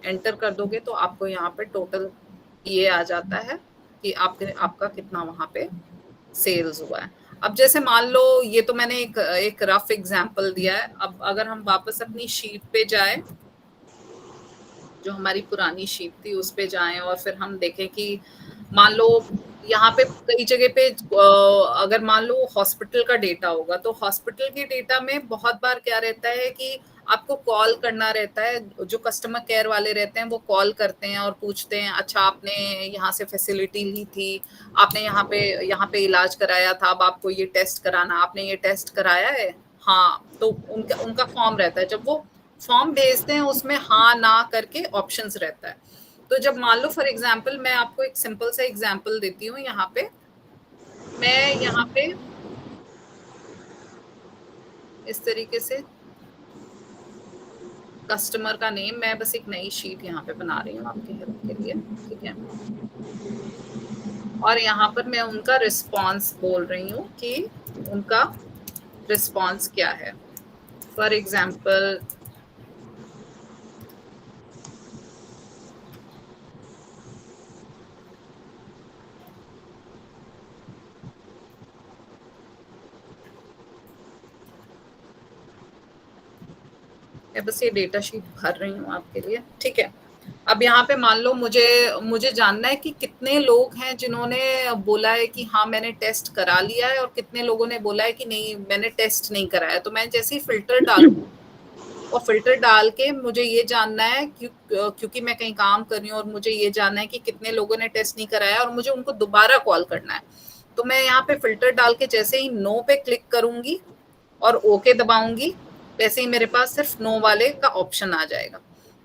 एंटर कर दोगे तो आपको यहाँ पे टोटल ये आ जाता है कि आपका कितना वहां पे सेल्स हुआ है। अब जैसे मान लो, ये तो मैंने एक रफ एग्जांपल दिया है। अब अगर हम वापस अपनी शीट पे जाए, जो हमारी पुरानी शीट थी उस पे जाएं और फिर हम देखें कि मान लो यहाँ पे कई जगह पे अगर मान लो हॉस्पिटल का डेटा होगा, तो हॉस्पिटल के डेटा में बहुत बार क्या रहता है कि आपको कॉल करना रहता है। जो कस्टमर केयर वाले रहते हैं वो कॉल करते हैं और पूछते हैं, अच्छा आपने यहाँ से फैसिलिटी ली थी, आपने यहाँ पे इलाज कराया था, अब आपको ये टेस्ट कराना, आपने ये टेस्ट कराया है? हाँ, तो उनका फॉर्म रहता है। जब वो फॉर्म भेजते हैं उसमें हाँ ना करके ऑप्शंस रहता है। तो जब मान लो फॉर एग्जांपल, मैं आपको एक सिंपल सा एग्जांपल देती हूँ। यहाँ पे मैं यहाँ पे इस तरीके से कस्टमर का नेम, मैं बस एक नई शीट यहाँ पे बना रही हूँ आपके हेल्प के लिए। ठीक है, और यहाँ पर मैं उनका रिस्पॉन्स बोल रही हूँ कि उनका रिस्पॉन्स क्या है। फॉर एग्जाम्पल मैं बस ये डेटा शीट भर रही हूँ आपके लिए। ठीक है, अब यहाँ पे मान लो मुझे जानना है कि कितने लोग हैं जिन्होंने बोला है कि हाँ मैंने टेस्ट करा लिया है, और कितने लोगों ने बोला है कि नहीं मैंने टेस्ट नहीं कराया। तो मैं जैसे ही फिल्टर डालूं और फिल्टर डाल के मुझे ये जानना है क्योंकि मैं कहीं काम कर रही हूँ और मुझे ये जानना है कि कितने लोगों ने टेस्ट नहीं कराया और मुझे उनको दोबारा कॉल करना है। तो मैं यहाँ पे फिल्टर डाल के जैसे ही नो पे क्लिक करूंगी और ओके दबाऊंगी, वैसे ही मेरे पास सिर्फ नो वाले का ऑप्शन आ जाएगा।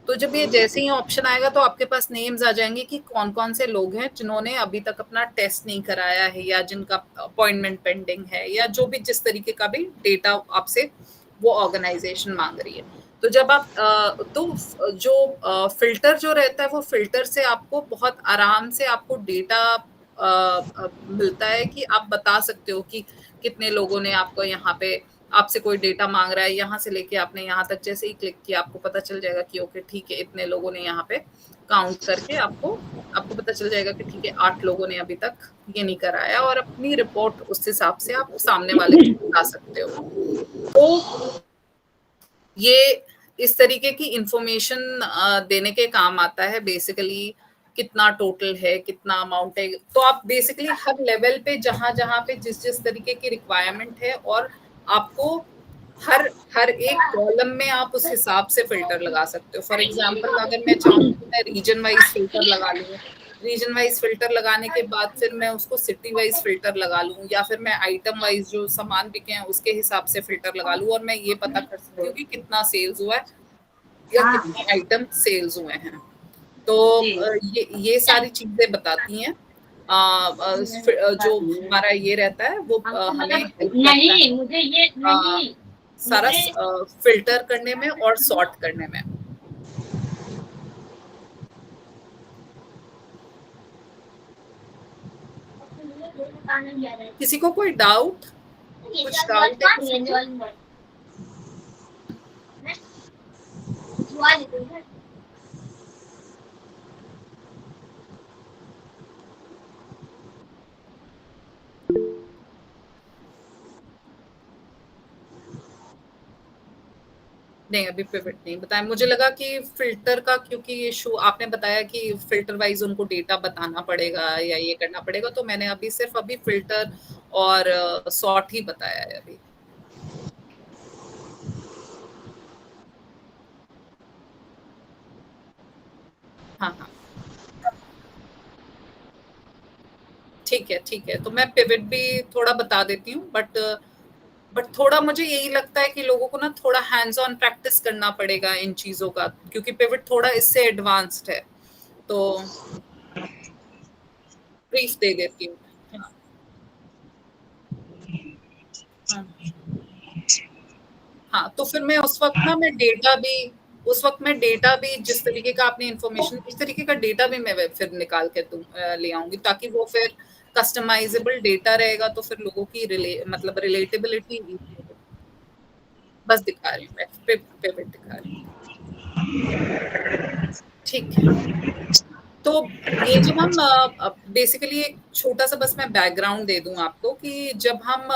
तो जब ये जैसे ही ऑप्शन आएगा तो आपके पास नेम्स आ जाएंगे कि कौन कौन से लोग हैं जिन्होंने अभी तक अपना टेस्ट नहीं कराया है, या जिनका अपॉइंटमेंट पेंडिंग है, या जो भी जिस तरीके का भी डेटा आपसे वो ऑर्गेनाइजेशन मांग रही है। तो जब आप तो जो फिल्टर जो रहता है, वो फिल्टर से आपको बहुत आराम से आपको डेटा मिलता है कि आप बता सकते हो कि कितने लोगों ने आपको यहाँ पे आपसे कोई डेटा मांग रहा है, यहाँ से लेके आपने यहाँ तक जैसे ही क्लिक किया आपको पता चल जाएगा कि ओके ठीक है, इतने लोगों ने यहाँ पे काउंट करके आपको पता चल जाएगा कि ठीक है 8 लोगों ने अभी तक ये नहीं कराया, और अपनी रिपोर्ट उस हिसाब से आप सामने वाले को बता सकते हो। तो ये इस तरीके की इंफॉर्मेशन देने के काम आता है। बेसिकली कितना टोटल है, कितना अमाउंट है, तो आप बेसिकली हर लेवल पे जहां पे जिस तरीके की रिक्वायरमेंट है, और आपको हर एक कॉलम में आप उस हिसाब से फिल्टर लगा सकते हो। फॉर एग्जांपल अगर मैं चाहूँ तो मैं रीजन वाइज फिल्टर लगा लूँ, रीजन वाइज फिल्टर लगाने के बाद फिर मैं उसको सिटी वाइज फिल्टर लगा लूं, या फिर मैं आइटम वाइज जो सामान बिके हैं उसके हिसाब से फिल्टर लगा लूं, और मैं ये पता कर सकती हूँ कि कितना सेल्स हुआ है या कितने आइटम सेल्स हुए हैं। तो ये सारी चीजें बताती हैं। जो हमारा ये रहता है वो हमें हेल्प करता है सारा फिल्टर करने में और सॉर्ट करने में। किसी को कोई डाउट, कुछ डाउट है किसी को? नहीं, अभी पिवट नहीं बताया। मुझे लगा कि फिल्टर का, क्योंकि इशू आपने बताया कि फिल्टर वाइज उनको डेटा बताना पड़ेगा या ये करना पड़ेगा, तो मैंने अभी सिर्फ अभी फिल्टर और सॉर्ट ही बताया है अभी। हाँ हाँ ठीक है, तो मैं पिवट भी थोड़ा बता देती हूँ, बट थोड़ा मुझे यही लगता है कि लोगों को ना थोड़ा हैंड्स ऑन प्रैक्टिस करना पड़ेगा इन चीजों का, क्योंकि पिवट थोड़ा इससे एडवांस्ड है। तो ब्रीफ दे देती हूँ। हाँ हाँ हाँ, तो फिर मैं उस वक्त ना मैं डेटा भी जिस तरीके का आपने इन्फॉर्मेशन, इस तरीके का डेटा भी मैं फिर निकाल के ले आऊंगी, ताकि वो फिर कस्टमाइजेबल डेटा रहेगा, तो फिर लोगों की मतलब रिलेटेबिलिटी बस दिखा रही हूँ मैं, पिवट दिखा रही हूँ। ठीक है, तो ये जब हम बेसिकली एक छोटा सा बस मैं बैकग्राउंड दे दूं आपको कि जब हम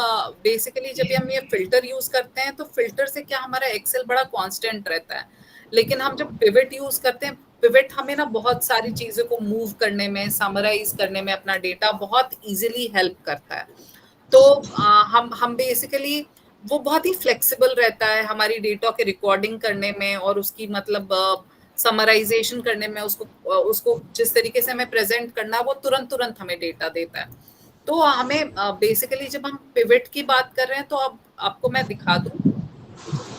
बेसिकली जब हम ये फिल्टर यूज करते हैं, तो फिल्टर से क्या हमारा एक्सेल बड़ा कांस्टेंट रहता है, लेकिन हम जब पिवट यूज करते हैं, पिवट हमें ना बहुत सारी चीजों को मूव करने में, समराइज करने में, अपना डेटा बहुत इजीली हेल्प करता है। तो हम बेसिकली वो बहुत ही फ्लेक्सिबल रहता है हमारी डेटा के रिकॉर्डिंग करने में, और उसकी मतलब समराइजेशन करने में, उसको जिस तरीके से हमें प्रेजेंट करना, वो तुरंत हमें डेटा देता है। तो हमें बेसिकली जब हम पिवट की बात कर रहे हैं, तो अब आपको मैं दिखा दूं,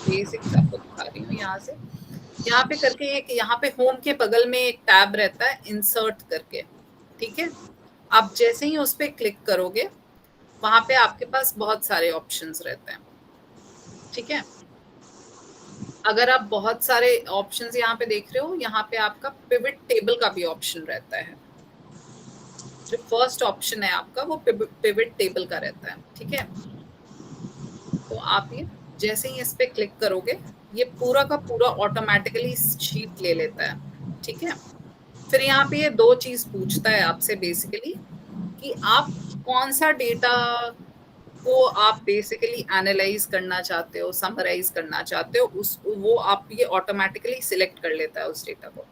बेसिक्स आपको दिखा रही हूँ यहाँ से। यहाँ पे करके एक, यहाँ पे होम के बगल में एक टैब रहता है इंसर्ट करके, ठीक है। आप जैसे ही उस पर क्लिक करोगे, वहां पे आपके पास बहुत सारे ऑप्शंस रहते हैं, ठीक है। अगर आप बहुत सारे ऑप्शंस यहाँ पे देख रहे हो, यहाँ पे आपका पिवट टेबल का भी ऑप्शन रहता है। जो फर्स्ट ऑप्शन है आपका, वो पिवट टेबल का रहता है, ठीक है। तो आप ये जैसे ही इस पे क्लिक करोगे, ये पूरा का पूरा ऑटोमेटिकली शीट ले लेता है, ठीक है। फिर यहाँ पे ये दो चीज पूछता है आपसे बेसिकली, कि आप कौन सा डेटा को आप बेसिकली एनालाइज करना चाहते हो, समराइज करना चाहते हो, वो आप ये ऑटोमेटिकली सिलेक्ट कर लेता है उस डेटा को।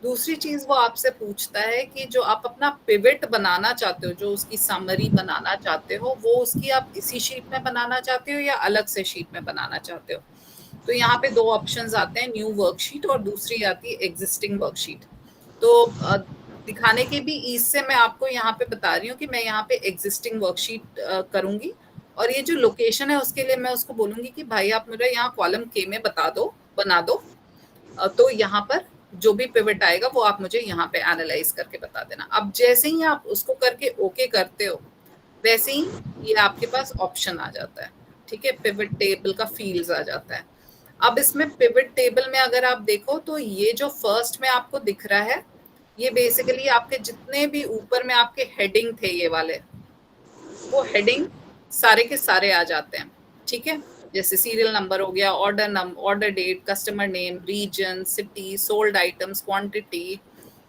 दूसरी चीज वो आपसे पूछता है कि जो आप अपना पिवट बनाना चाहते हो, जो उसकी समरी बनाना चाहते हो, वो उसकी आप इसी शीट में बनाना चाहते हो या अलग से शीट में बनाना चाहते हो। तो यहाँ पे दो ऑप्शंस आते हैं, न्यू वर्कशीट और दूसरी आती है एग्जिस्टिंग वर्कशीट। तो दिखाने के भी ईज से मैं आपको यहाँ पे बता रही हूँ कि मैं यहाँ पे एग्जिस्टिंग वर्कशीट करूंगी, और ये जो लोकेशन है उसके लिए मैं उसको बोलूंगी कि भाई आप मेरा यहाँ कॉलम के में बना दो। तो यहाँ पर जो भी पिवट आएगा वो आप मुझे यहाँ पे एनालाइज करके बता देना। अब जैसे ही आप उसको करके ओके करते हो, वैसे ही ये आपके पास ऑप्शन आ जाता है, ठीक है। पिवट टेबल का फील्ड्स आ जाता है। अब इसमें पिवट टेबल में अगर आप देखो, तो ये जो फर्स्ट में आपको दिख रहा है, ये बेसिकली आपके जितने भी ऊपर में आपके हेडिंग थे ये वाले, वो हेडिंग सारे के सारे आ जाते हैं, ठीक है। जैसे सीरियल नंबर हो गया, order date, customer name, region, city, sold items, quantity,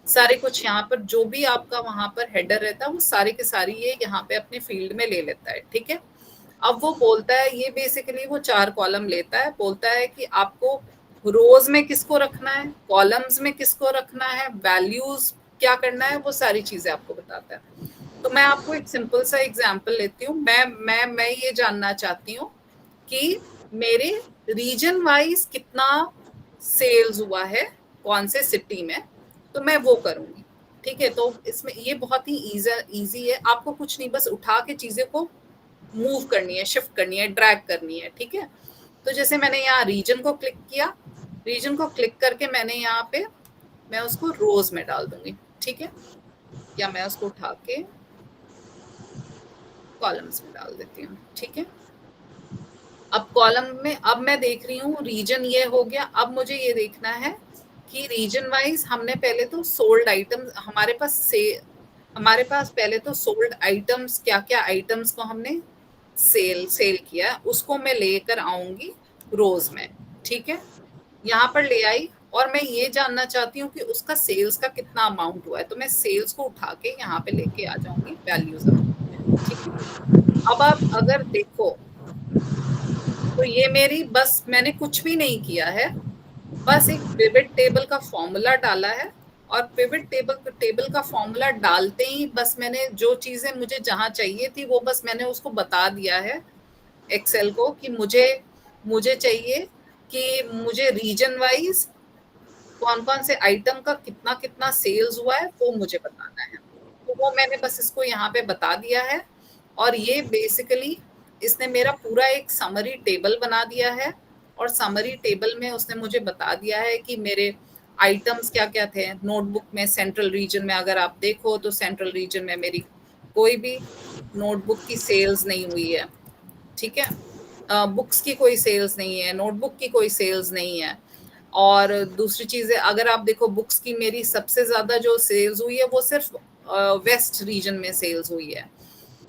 सारे कुछ यहाँ पर जो भी आपका वहां पर हेडर रहता है, वो सारे के सारी ये यहाँ पे अपने फील्ड में ले लेता है, ठीक है। अब वो बोलता है, ये बेसिकली वो 4 कॉलम लेता है, बोलता है कि आपको रोज में किसको रखना है, कॉलम्स में किसको रखना है, वैल्यूज क्या करना है, वो सारी चीजें आपको बताता है। तो मैं आपको एक सिंपल सा एग्जांपल लेती हूँ। मैं ये जानना चाहती हूँ कि मेरे रीजन वाइज कितना सेल्स हुआ है, कौन से सिटी में, तो मैं वो करूंगी। ठीक है, तो इसमें ये बहुत ही इजी है, आपको कुछ नहीं, बस उठा के चीजें को मूव करनी है, शिफ्ट करनी है, ड्रैग करनी है, ठीक है। तो जैसे मैंने यहाँ रीजन को क्लिक किया, रीजन को क्लिक करके मैंने यहाँ पे मैं उसको रोज में डाल दूंगी, ठीक है, या मैं उसको उठा के कॉलम्स में डाल देती हूँ, ठीक है। अब कॉलम में अब मैं देख रही हूँ रीजन ये हो गया। अब मुझे ये देखना है कि रीजन वाइज हमने पहले तो सोल्ड आइटम्स हमारे पास पहले तो सोल्ड आइटम्स, क्या क्या आइटम्स को हमने सेल किया, उसको मैं लेकर आऊंगी रोज में, ठीक है। यहाँ पर ले आई और मैं ये जानना चाहती हूँ कि उसका सेल्स का कितना अमाउंट हुआ है, तो मैं सेल्स को उठा के यहाँ पे लेके आ जाऊंगी वैल्यूज अमाउंट में, ठीक है। अब आप अगर देखो तो ये मेरी, बस मैंने कुछ भी नहीं किया है, बस एक पिवट टेबल का फॉर्मूला डाला है, और पिवट टेबल का फॉर्मूला डालते ही बस मैंने जो चीजें मुझे जहां चाहिए थी वो बस मैंने उसको बता दिया है एक्सेल को कि मुझे चाहिए कि मुझे रीजन वाइज कौन कौन से आइटम का कितना कितना सेल्स हुआ है वो मुझे बताना है। तो वो मैंने बस इसको यहाँ पे बता दिया है, और ये बेसिकली इसने मेरा पूरा एक समरी टेबल बना दिया है, और समरी टेबल में उसने मुझे बता दिया है कि मेरे आइटम्स क्या क्या थे। नोटबुक में सेंट्रल रीजन में अगर आप देखो तो सेंट्रल रीजन में मेरी कोई भी नोटबुक की सेल्स नहीं हुई है, ठीक है। बुक्स की कोई सेल्स नहीं है, नोटबुक की कोई सेल्स नहीं है। और दूसरी चीज है, अगर आप देखो बुक्स की मेरी सबसे ज्यादा जो सेल्स हुई है वो सिर्फ वेस्ट रीजन में सेल्स हुई है।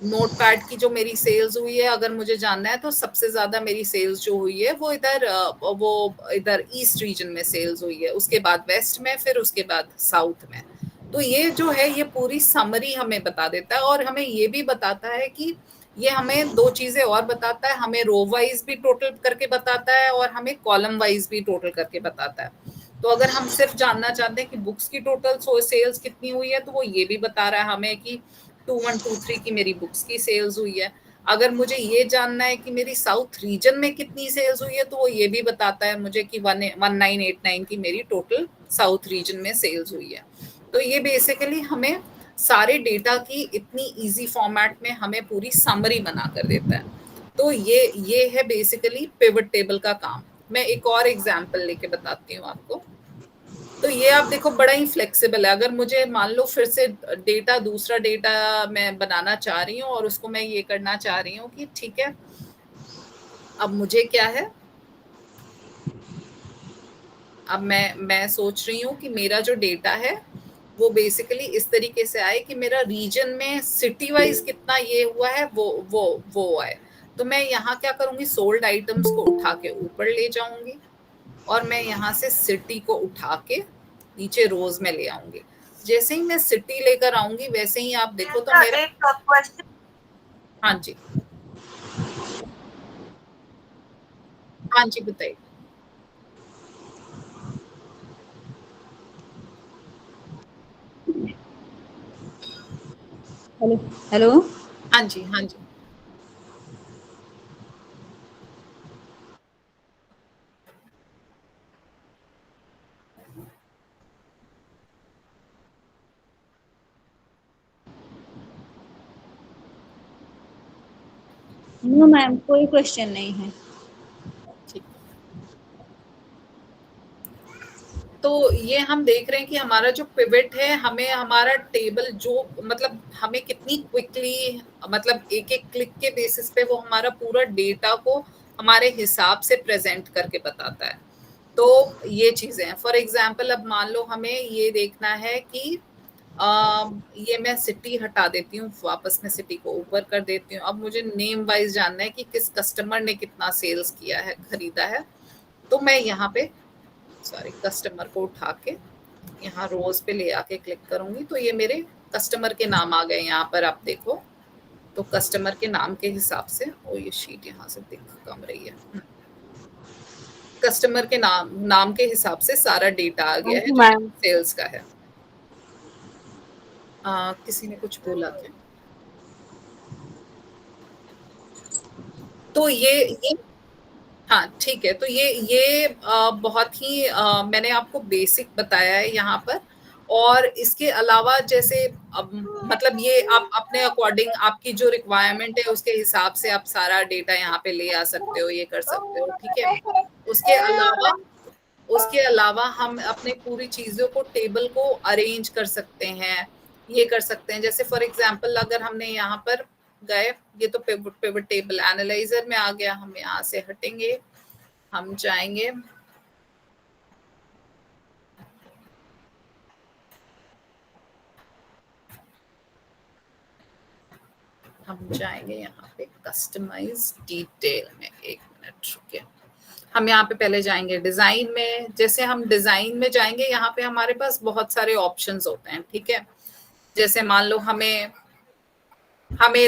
नोटपैड की जो मेरी सेल्स हुई है, अगर मुझे जानना है तो सबसे ज्यादा मेरी सेल्स जो हुई है वो इधर ईस्ट रीजन में सेल्स हुई है, उसके बाद वेस्ट में, फिर उसके बाद साउथ में। तो ये जो है ये पूरी समरी हमें बता देता है, और हमें ये भी बताता है कि ये हमें दो चीजें और बताता है, हमें रो वाइज भी टोटल करके बताता है और हमें कॉलम वाइज भी टोटल करके बताता है। तो अगर हम सिर्फ जानना चाहते हैं कि बुक्स की टोटल सेल्स कितनी हुई है तो वो ये भी बता रहा है हमें कि 2123 की मेरी बुक्स की सेल्स हुई है। अगर मुझे ये जानना है कि मेरी साउथ रीजन में कितनी सेल्स हुई है तो वो ये भी बताता है मुझे कि 1989 की मेरी टोटल साउथ रीजन में सेल्स हुई है। तो ये बेसिकली हमें सारे डेटा की इतनी इजी फॉर्मेट में हमें पूरी समरी बना कर देता है। तो ये है बेसिकली पिवट टेबल का काम। मैं एक और एग्जांपल लेके बताती हूँ आपको। तो ये आप देखो बड़ा ही फ्लेक्सिबल है। अगर मुझे मान लो फिर से दूसरा डेटा मैं बनाना चाह रही हूँ और उसको मैं ये करना चाह रही हूँ कि ठीक है, अब मुझे क्या है, अब मैं सोच रही हूँ कि मेरा जो डेटा है वो बेसिकली इस तरीके से आए कि मेरा रीजन में सिटी वाइज कितना ये हुआ है वो आए। तो मैं यहाँ क्या करूंगी, सोल्ड आइटम्स को उठा के ऊपर ले जाऊंगी और मैं यहाँ से सिटी को उठा के नीचे रोज में ले आऊंगी। जैसे ही मैं सिटी लेकर आऊंगी वैसे ही आप देखो तो मेरा एक क्वेश्चन। हाँ जी बताइए। हेलो। हाँ जी नो मैम, कोई क्वेश्चन नहीं है। तो ये हम देख रहे हैं कि हमारा जो पिवट है, हमें हमारा टेबल जो मतलब हमें कितनी क्विकली, मतलब एक एक क्लिक के बेसिस पे वो हमारा पूरा डेटा को हमारे हिसाब से प्रेजेंट करके बताता है। तो ये चीजें हैं। फॉर एग्जांपल अब मान लो हमें ये देखना है कि ये मैं सिटी हटा देती हूँ, वापस मैं सिटी को ऊपर कर देती हूँ। अब मुझे नेम वाइज जानना है कि किस कस्टमर ने कितना सेल्स किया है, खरीदा है। तो मैं यहाँ पे कस्टमर को उठा के यहाँ रोज पे ले आके क्लिक करूंगी तो ये मेरे कस्टमर के नाम आ गए। यहाँ पर आप देखो तो कस्टमर के नाम के हिसाब से, ओ ये शीट यहाँ से दिख कम रही है, कस्टमर के नाम के हिसाब से सारा डेटा आ गया है जो सेल्स का है। किसी ने कुछ बोला क्या? तो ये हाँ ठीक है। तो ये बहुत ही मैंने आपको बेसिक बताया है यहाँ पर। और इसके अलावा जैसे अब मतलब ये आप अपने अकॉर्डिंग आपकी जो रिक्वायरमेंट है उसके हिसाब से आप सारा डेटा यहाँ पे ले आ सकते हो, ये कर सकते हो, ठीक है। उसके अलावा उसके अलावा हम अपने पूरी चीजों को टेबल को अरेंज कर सकते हैं, ये कर सकते हैं। जैसे फॉर एग्जांपल अगर हमने यहाँ पर गए, ये तो पिवट टेबल एनालाइजर में आ गया, हम यहाँ से हटेंगे, हम जाएंगे यहाँ पे कस्टमाइज डिटेल में। एक मिनट रुकिए, हम यहाँ पे पहले जाएंगे डिजाइन में। जैसे हम डिजाइन में जाएंगे, यहाँ पे हमारे पास बहुत सारे ऑप्शंस होते हैं, ठीक है। जैसे मान लो हमें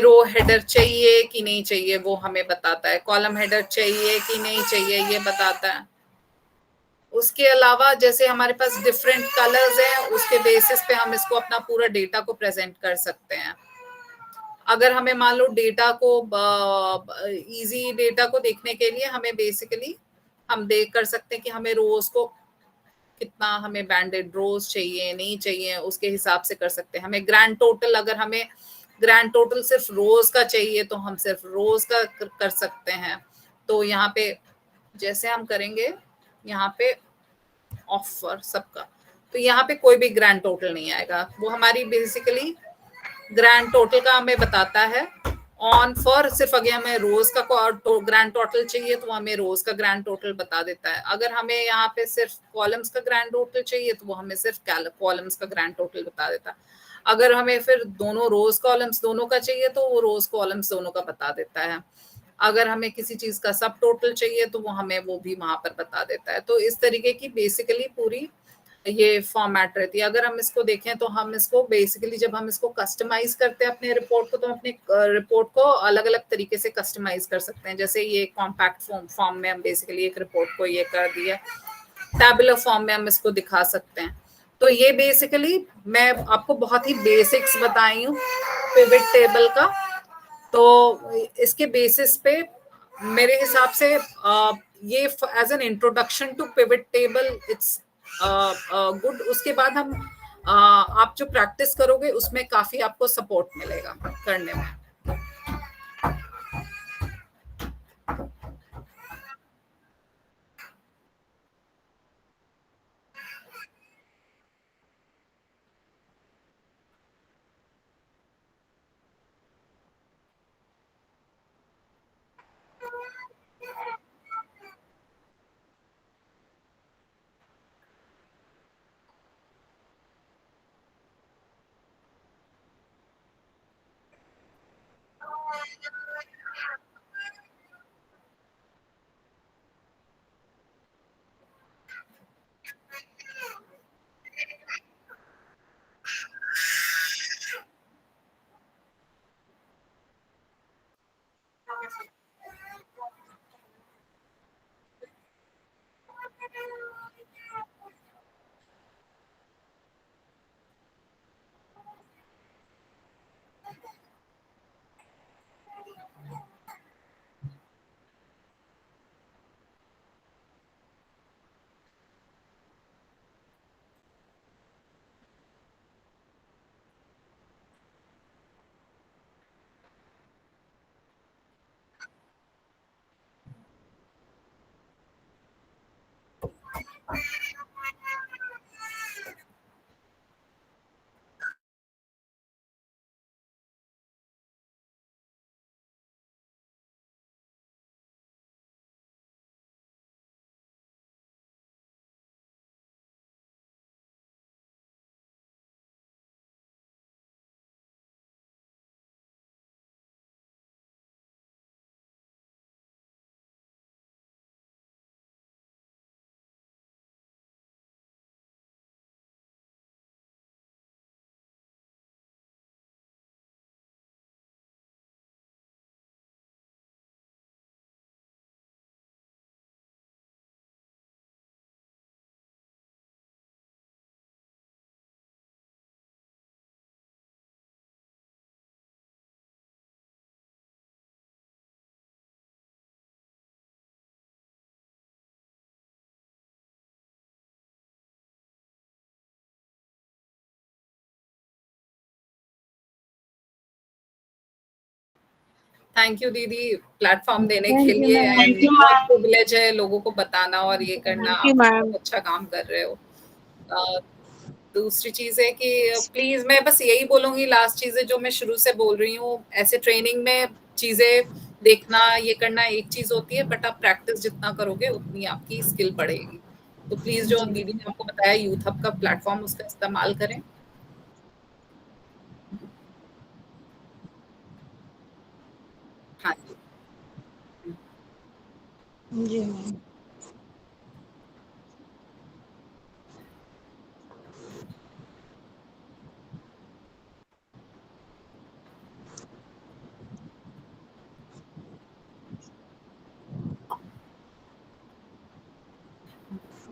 रो हेडर चाहिए कि नहीं चाहिए वो हमें बताता है, कॉलम हेडर चाहिए कि नहीं चाहिए ये बताता है। उसके अलावा जैसे हमारे पास डिफरेंट कलर्स हैं, उसके बेसिस पे हम इसको अपना पूरा डेटा को प्रेजेंट कर सकते हैं। अगर हमें मान लो डेटा को इजी डेटा को देखने के लिए हमें बेसिकली हम देख कर सकते हैं कि हमें रोज को कितना हमें बैंडेड रोज चाहिए नहीं चाहिए, उसके हिसाब से कर सकते हैं। हमें ग्रैंड टोटल, अगर हमें ग्रैंड टोटल सिर्फ रोज का चाहिए तो हम सिर्फ रोज का कर सकते हैं। तो यहाँ पे जैसे हम करेंगे यहाँ पे ऑफर सबका, तो यहाँ पे कोई भी ग्रैंड टोटल नहीं आएगा, वो हमारी बेसिकली ग्रैंड टोटल का हमें बताता है। ऑन फॉर सिर्फ अगर हमें रोज का ग्रैंड टोटल चाहिए तो हमें रोज का ग्रैंड टोटल बता देता है। अगर हमें यहाँ पे सिर्फ कॉलम्स का ग्रैंड टोटल चाहिए तो वो हमें सिर्फ कॉलम्स का ग्रैंड टोटल बता देता है। अगर हमें फिर दोनों रोज कॉलम्स दोनों का चाहिए तो वो रोज कॉलम्स दोनों का बता देता है। अगर हमें किसी चीज का सब टोटल चाहिए तो वो हमें वो भी वहां पर बता देता है। तो इस तरीके की बेसिकली पूरी ये फॉर्मेट रहती है। अगर हम इसको देखें तो हम इसको बेसिकली जब हम इसको कस्टमाइज करते हैं अपने रिपोर्ट को, तो हम अपने रिपोर्ट को अलग अलग तरीके से कस्टमाइज कर सकते हैं। जैसे ये कॉम्पैक्ट फॉर्म में हम बेसिकली एक रिपोर्ट को ये कर दिया, टैबुलर फॉर्म में हम इसको दिखा सकते हैं। तो ये बेसिकली मैं आपको बहुत ही बेसिक्स बताई हूँ पिवट टेबल का। तो इसके बेसिस पे मेरे हिसाब से ये as an introduction to pivot table it's good. उसके बाद हम आप जो प्रैक्टिस करोगे उसमें काफी आपको सपोर्ट मिलेगा करने में। थैंक यू दीदी प्लेटफॉर्म देने Thank के you, लिए ma'am. एंड थैंक यू बहुत मैम। प्रिविलेज है लोगों को बताना और ये करना, Thank आप you, बहुत ma'am. अच्छा काम कर रहे हो। अ, दूसरी चीज है कि प्लीज मैं बस यही बोलूंगी, लास्ट चीज है जो मैं शुरू से बोल रही हूँ, ऐसे ट्रेनिंग में चीजें देखना ये करना एक चीज होती है, बट आप प्रैक्टिस जितना करोगे उतनी आपकी स्किल बढ़ेगी। तो प्लीज जो जी. दीदी ने आपको बताया यूथ हब का प्लेटफॉर्म, उसका इस्तेमाल करें। हाँ जी। जी, ma'am.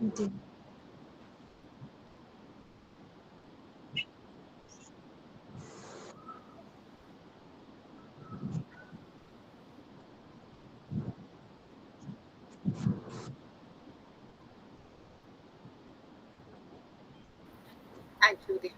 जी. थैंक यू दीदी।